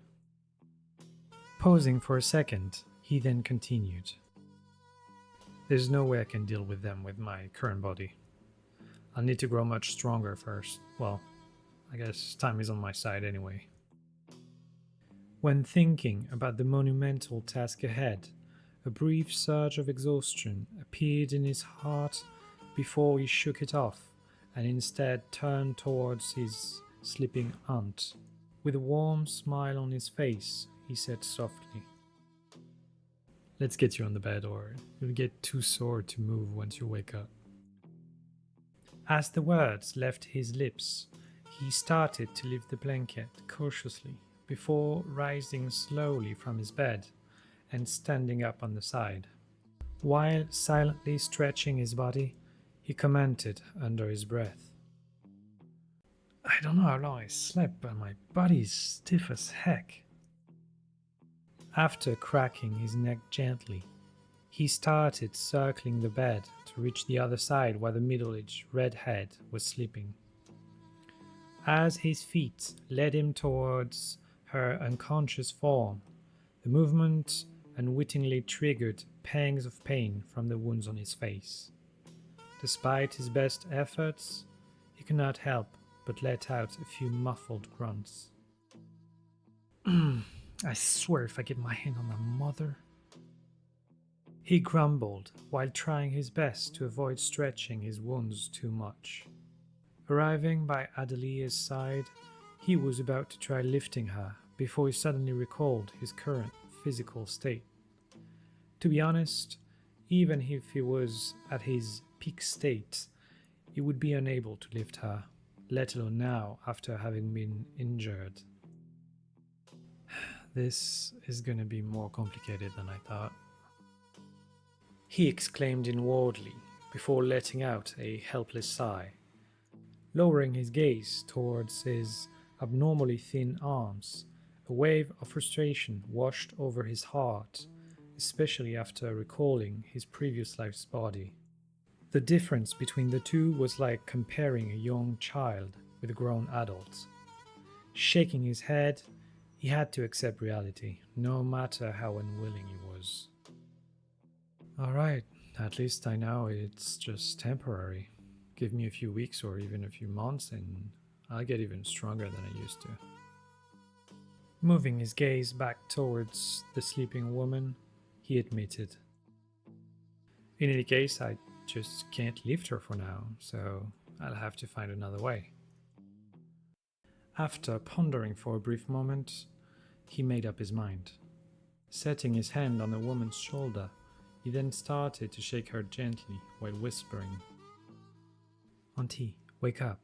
Pausing for a second, he then continued. There's no way I can deal with them with my current body. I'll need to grow much stronger first. Well, I guess time is on my side anyway. When thinking about the monumental task ahead, a brief surge of exhaustion appeared in his heart before he shook it off and instead turned towards his sleeping aunt. With a warm smile on his face, he said softly, Let's get you on the bed or you'll get too sore to move once you wake up. As the words left his lips, he started to lift the blanket cautiously before rising slowly from his bed and standing up on the side. While silently stretching his body, he commented under his breath, I don't know how long I slept, but my body's stiff as heck. After cracking his neck gently, he started circling the bed to reach the other side where the middle-aged redhead was sleeping. As his feet led him towards her unconscious form, the movement unwittingly triggered pangs of pain from the wounds on his face. Despite his best efforts, he could not help but let out a few muffled grunts. I swear if I get my hand on the mother... He grumbled while trying his best to avoid stretching his wounds too much. Arriving by Adelia's side, he was about to try lifting her before he suddenly recalled his current physical state. To be honest, even if he was at his peak state, he would be unable to lift her, let alone now after having been injured. This is going to be more complicated than I thought. He exclaimed inwardly before letting out a helpless sigh. Lowering his gaze towards his abnormally thin arms, a wave of frustration washed over his heart, especially after recalling his previous life's body. The difference between the two was like comparing a young child with a grown adult. Shaking his head, he had to accept reality, no matter how unwilling he was. Alright, at least I know it's just temporary. Give me a few weeks or even a few months and I'll get even stronger than I used to. Moving his gaze back towards the sleeping woman, he admitted, "In any case, I just can't lift her for now, so I'll have to find another way." After pondering for a brief moment, he made up his mind. Setting his hand on the woman's shoulder, he then started to shake her gently while whispering, "Auntie, wake up.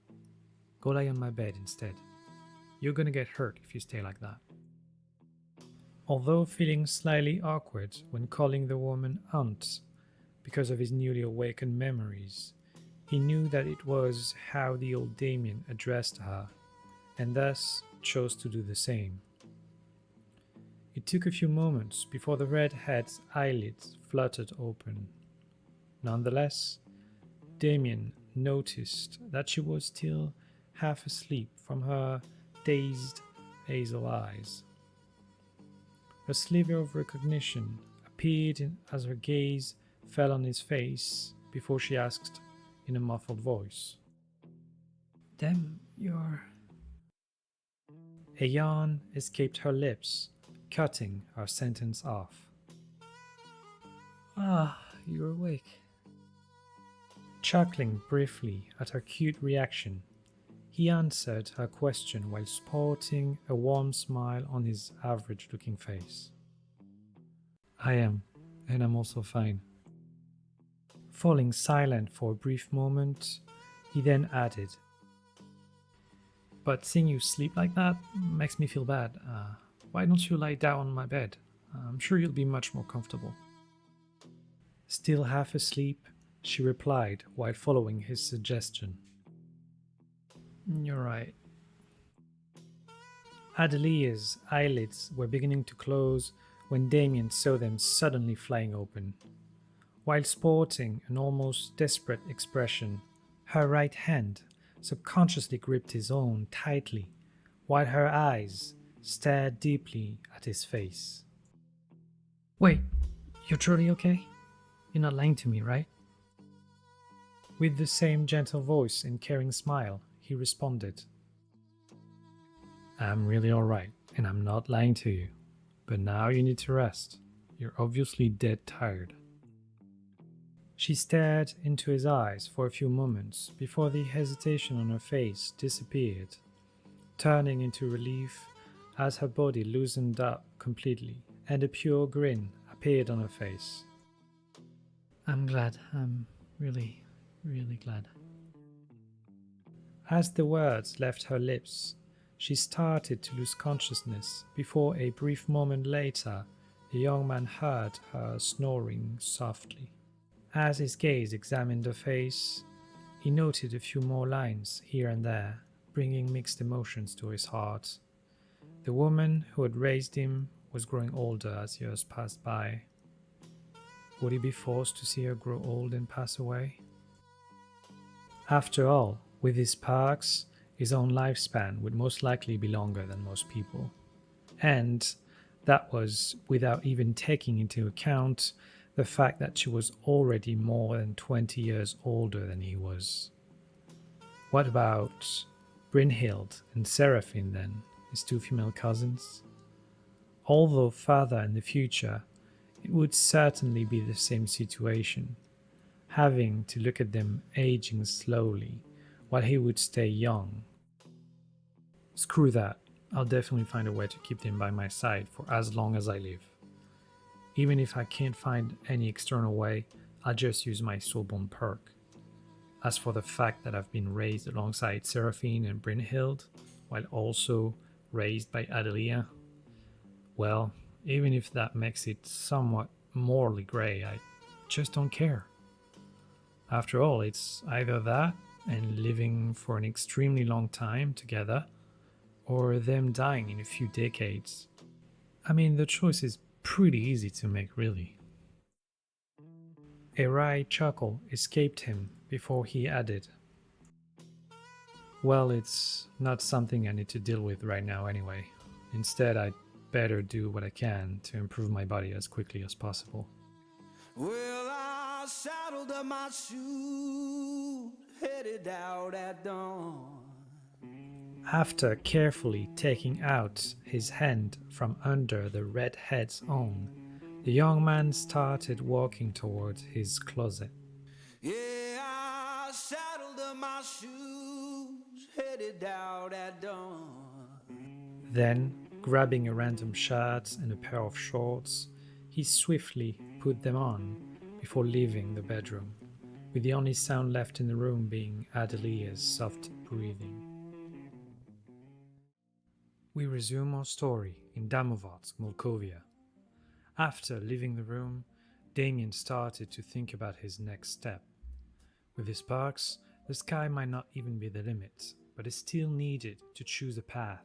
Go lie on my bed instead. You're gonna get hurt if you stay like that." Although feeling slightly awkward when calling the woman aunt because of his newly awakened memories, he knew that it was how the old Damian addressed her, and thus chose to do the same. It took a few moments before the redhead's eyelids fluttered open. Nonetheless, Damian noticed that she was still half asleep from her dazed hazel eyes. A sliver of recognition appeared as her gaze fell on his face before she asked in a muffled voice, "Damn, you're..." A yawn escaped her lips, cutting her sentence off. "Ah, you're awake." Chuckling briefly at her cute reaction, he answered her question while sporting a warm smile on his average-looking face. "I am, and I'm also fine." Falling silent for a brief moment, he then added, "But seeing you sleep like that makes me feel bad. Why don't you lie down on my bed? I'm sure you'll be much more comfortable." Still half asleep, she replied while following his suggestion, "You're right." Adelia's eyelids were beginning to close when Damian saw them suddenly flying open. While sporting an almost desperate expression, her right hand subconsciously gripped his own tightly, while her eyes stared deeply at his face. "Wait, you're truly okay? You're not lying to me, right?" With the same gentle voice and caring smile, he responded, "I'm really alright, and I'm not lying to you. But now you need to rest. You're obviously dead tired." She stared into his eyes for a few moments before the hesitation on her face disappeared, turning into relief as her body loosened up completely and a pure grin appeared on her face. "I'm glad. I'm really, really glad." As the words left her lips, she started to lose consciousness before a brief moment later, the young man heard her snoring softly. As his gaze examined her face, he noted a few more lines here and there, bringing mixed emotions to his heart. The woman who had raised him was growing older as years passed by. Would he be forced to see her grow old and pass away? After all, with his perks, his own lifespan would most likely be longer than most people. And that was without even taking into account the fact that she was already more than 20 years older than he was. What about Brynhild and Seraphine then, his two female cousins? Although further in the future, it would certainly be the same situation, having to look at them aging slowly while he would stay young. Screw that, I'll definitely find a way to keep them by my side for as long as I live. Even if I can't find any external way, I'll just use my soulborn perk. As for the fact that I've been raised alongside Seraphine and Brynhild, while also raised by Adelia, well, even if that makes it somewhat morally grey, I just don't care. After all, it's either that and living for an extremely long time together, or them dying in a few decades. I mean, the choice is pretty easy to make, really. A wry chuckle escaped him before he added, "Well, it's not something I need to deal with right now anyway. Instead, I'd better do what I can to improve my body as quickly as possible." Well, I saddled up my suit, headed out at dawn. After carefully taking out his hand from under the redhead's arm, the young man started walking towards his closet. Yeah, I saddled up my shoes, headed out at dawn. Then, grabbing a random shirt and a pair of shorts, he swiftly put them on before leaving the bedroom, with the only sound left in the room being Adelia's soft breathing. We resume our story in Damovats, Molkovia. After leaving the room, Damian started to think about his next step. With his perks, the sky might not even be the limit, but he still needed to choose a path,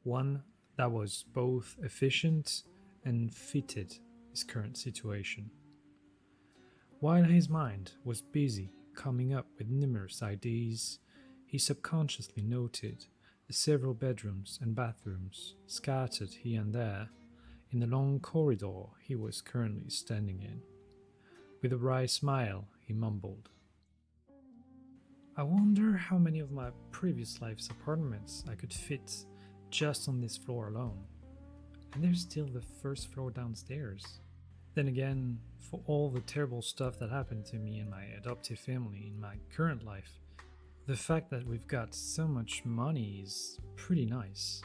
one that was both efficient and fitted his current situation. While his mind was busy coming up with numerous ideas, he subconsciously noted the several bedrooms and bathrooms scattered here and there in the long corridor he was currently standing in. With a wry smile, he mumbled, "I wonder how many of my previous life's apartments I could fit just on this floor alone. And there's still the first floor downstairs. Then again, for all the terrible stuff that happened to me and my adoptive family in my current life, the fact that we've got so much money is pretty nice."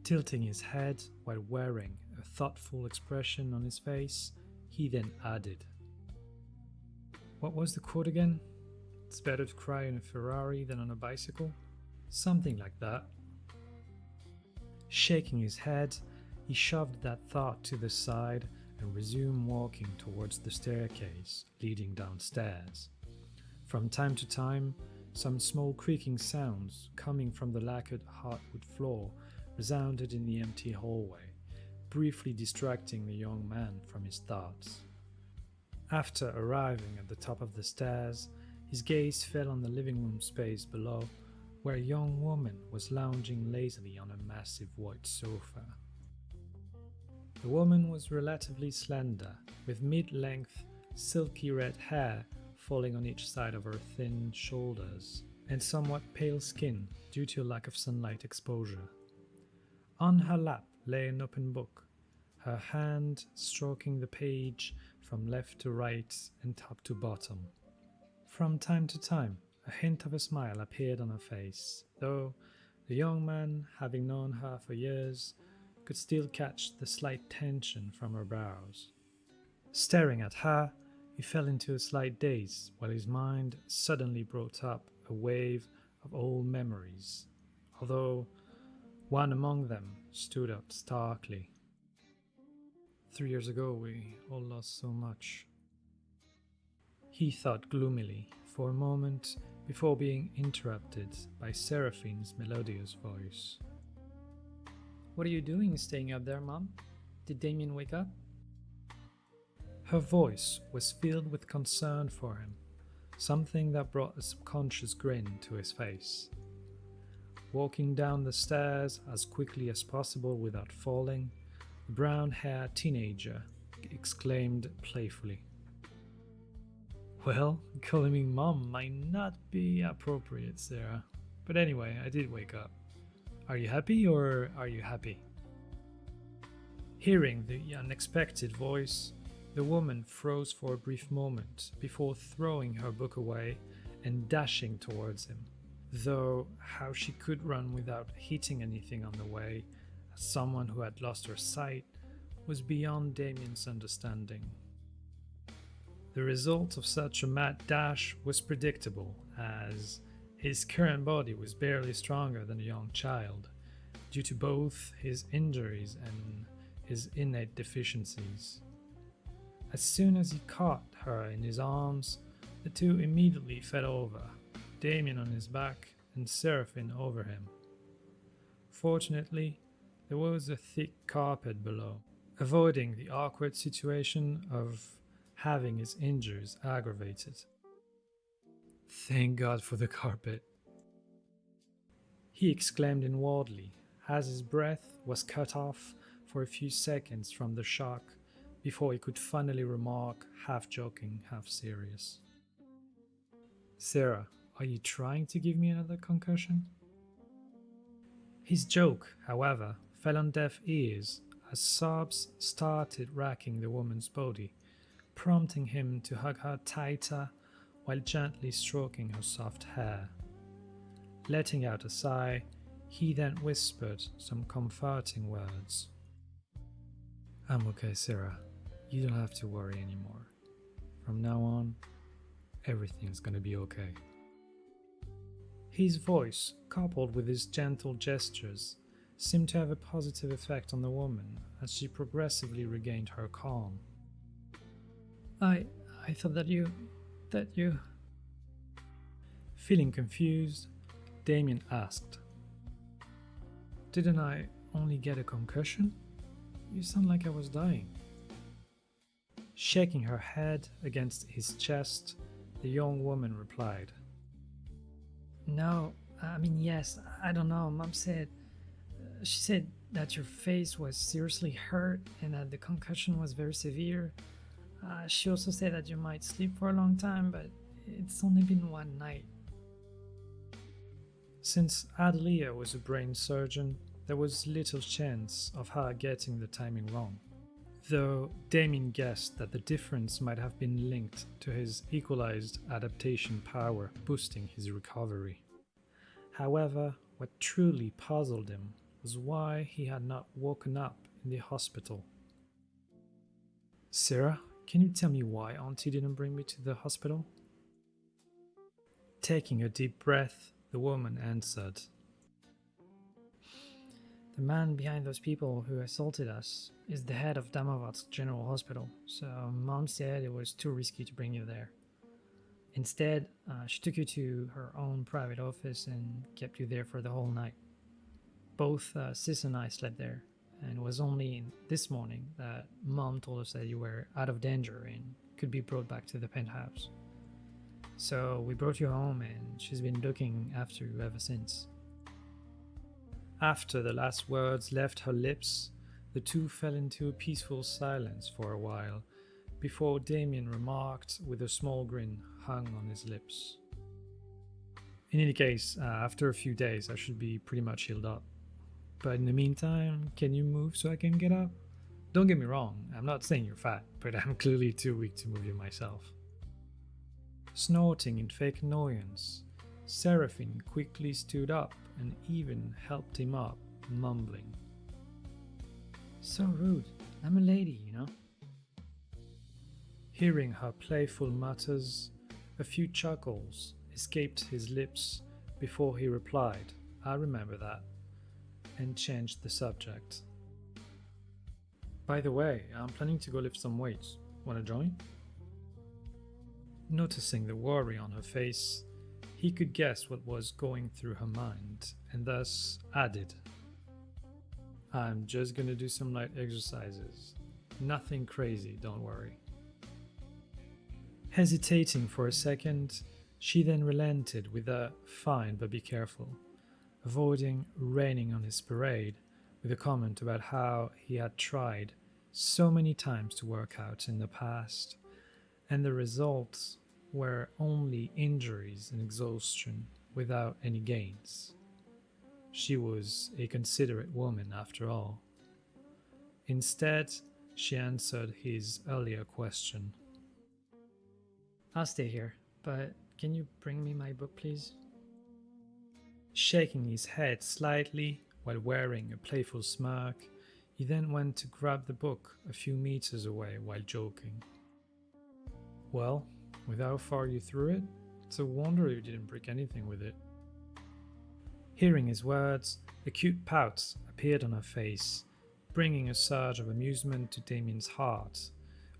Tilting his head while wearing a thoughtful expression on his face, he then added, "What was the quote again? It's better to cry in a Ferrari than on a bicycle?" Something like that. Shaking his head, he shoved that thought to the side and resumed walking towards the staircase leading downstairs. From time to time, some small creaking sounds coming from the lacquered hardwood floor resounded in the empty hallway, briefly distracting the young man from his thoughts. After arriving at the top of the stairs, his gaze fell on the living room space below, where a young woman was lounging lazily on a massive white sofa. The woman was relatively slender, with mid-length, silky red hair falling on each side of her thin shoulders, and somewhat pale skin due to a lack of sunlight exposure. On her lap lay an open book, her hand stroking the page from left to right and top to bottom. From time to time, a hint of a smile appeared on her face, though the young man, having known her for years, could still catch the slight tension from her brows. Staring at her, he fell into a slight daze while his mind suddenly brought up a wave of old memories, although one among them stood out starkly. 3 years ago, we all lost so much. He thought gloomily for a moment before being interrupted by Seraphine's melodious voice. "What are you doing staying up there, Mom? Did Damien wake up?" Her voice was filled with concern for him, something that brought a subconscious grin to his face. Walking down the stairs as quickly as possible without falling, the brown-haired teenager exclaimed playfully, "Well, calling me Mom might not be appropriate, Sarah. But anyway, I did wake up. Are you happy or are you happy?" Hearing the unexpected voice, the woman froze for a brief moment before throwing her book away and dashing towards him, though how she could run without hitting anything on the way, as someone who had lost her sight, was beyond Damian's understanding. The result of such a mad dash was predictable, as his current body was barely stronger than a young child, due to both his injuries and his innate deficiencies. As soon as he caught her in his arms, the two immediately fell over, Damian on his back and Seraphine over him. Fortunately, there was a thick carpet below, avoiding the awkward situation of having his injuries aggravated. Thank God for the carpet. He exclaimed inwardly as his breath was cut off for a few seconds from the shock before he could finally remark, half joking, half serious. Sarah, are you trying to give me another concussion? His joke, however, fell on deaf ears as sobs started racking the woman's body, prompting him to hug her tighter while gently stroking her soft hair. Letting out a sigh, he then whispered some comforting words. I'm okay, Sarah. You don't have to worry anymore. From now on, everything's gonna be okay. His voice, coupled with his gentle gestures, seemed to have a positive effect on the woman as she progressively regained her calm. I thought that you... Feeling confused, Damian asked, Didn't I only get a concussion? You sound like I was dying. Shaking her head against his chest, the young woman replied, No, yes, I don't know. Mom said, she said that your face was seriously hurt and that the concussion was very severe. She also said that you might sleep for a long time, but it's only been one night. Since Adelia was a brain surgeon, there was little chance of her getting the timing wrong, though Damian guessed that the difference might have been linked to his equalized adaptation power boosting his recovery. However, what truly puzzled him was why he had not woken up in the hospital. Sarah, can you tell me why Auntie didn't bring me to the hospital? Taking a deep breath, the woman answered, The man behind those people who assaulted us is the head of Damovatsk General Hospital, so Mom said it was too risky to bring you there. Instead, she took you to her own private office and kept you there for the whole night. Both Sis and I slept there, and it was only this morning that Mom told us that you were out of danger and could be brought back to the penthouse. So we brought you home, and she's been looking after you ever since. After the last words left her lips, the two fell into a peaceful silence for a while, before Damian remarked with a small grin hung on his lips. In any case, after a few days I should be pretty much healed up. But in the meantime, can you move so I can get up? Don't get me wrong, I'm not saying you're fat, but I'm clearly too weak to move you myself. Snorting in fake annoyance, Seraphine quickly stood up and even helped him up, mumbling, So rude. I'm a lady, you know. Hearing her playful mutters, a few chuckles escaped his lips before he replied, I remember that, and changed the subject. By the way, I'm planning to go lift some weights. Wanna join? Noticing the worry on her face, he could guess what was going through her mind, and thus added, I'm just gonna do some light exercises. Nothing crazy, don't worry. Hesitating for a second, she then relented with a fine but be careful, avoiding raining on his parade with a comment about how he had tried so many times to work out in the past, and the results were only injuries and exhaustion without any gains. She was a considerate woman after all. Instead, she answered his earlier question. I'll stay here, but can you bring me my book, please? Shaking his head slightly while wearing a playful smirk, he then went to grab the book a few meters away while joking. Well, with how far you threw it, it's a wonder you didn't break anything with it. Hearing his words, a cute pout appeared on her face, bringing a surge of amusement to Damian's heart,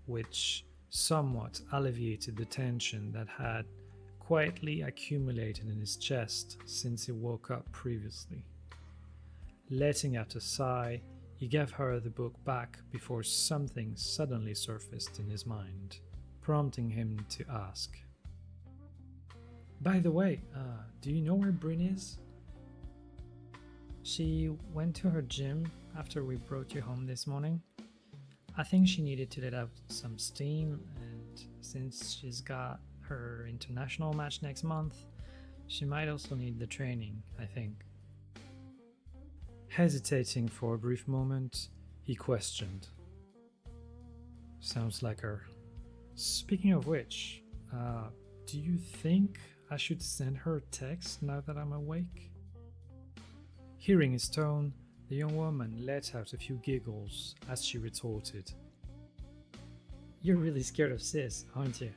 which somewhat alleviated the tension that had quietly accumulated in his chest since he woke up previously. Letting out a sigh, he gave her the book back before something suddenly surfaced in his mind. prompting him to ask. By the way, do you know where Bryn is? She went to her gym after we brought you home this morning. I think she needed to let out some steam, and since she's got her international match next month, she might also need the training, I think. Hesitating for a brief moment, he questioned. Sounds like her. Speaking of which, do you think I should send her a text now that I'm awake? Hearing his tone, the young woman let out a few giggles as she retorted. You're really scared of sis, aren't you?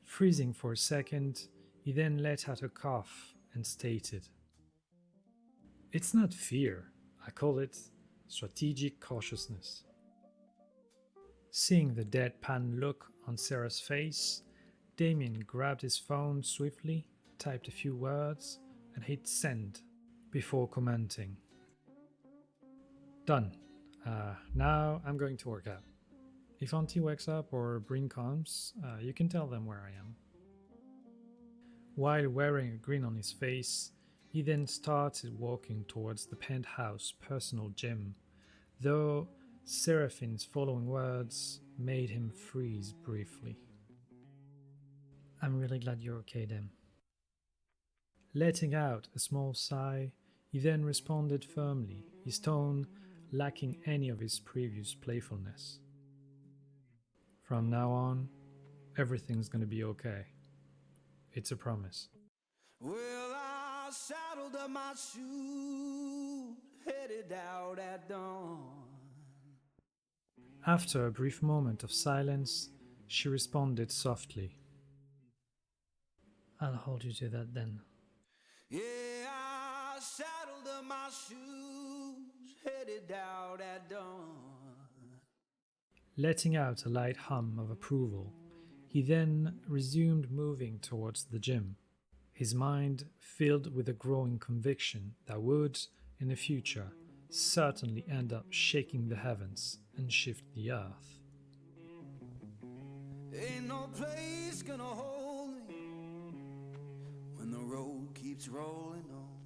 Freezing for a second, he then let out a cough and stated, It's not fear, I call it strategic cautiousness. Seeing the deadpan look on Sarah's face, Damian grabbed his phone swiftly, typed a few words, and hit send before commenting. Done. Now I'm going to work out. If Auntie wakes up or Bryn comes, you can tell them where I am. While wearing a grin on his face, he then started walking towards the penthouse personal gym, though Seraphine's following words made him freeze briefly. I'm really glad you're okay, Dem. Letting out a small sigh, he then responded firmly, his tone lacking any of his previous playfulness. From now on, everything's gonna be okay. It's a promise. Well, I saddled up my shoes, headed out at dawn. After a brief moment of silence, she responded softly. I'll hold you to that then. Yeah, I saddled up my shoes, headed out at dawn. Letting out a light hum of approval, he then resumed moving towards the gym, his mind filled with a growing conviction that would, in the future, certainly end up shaking the heavens and shift the earth. Ain't no place gonna hold me when the road keeps rolling on.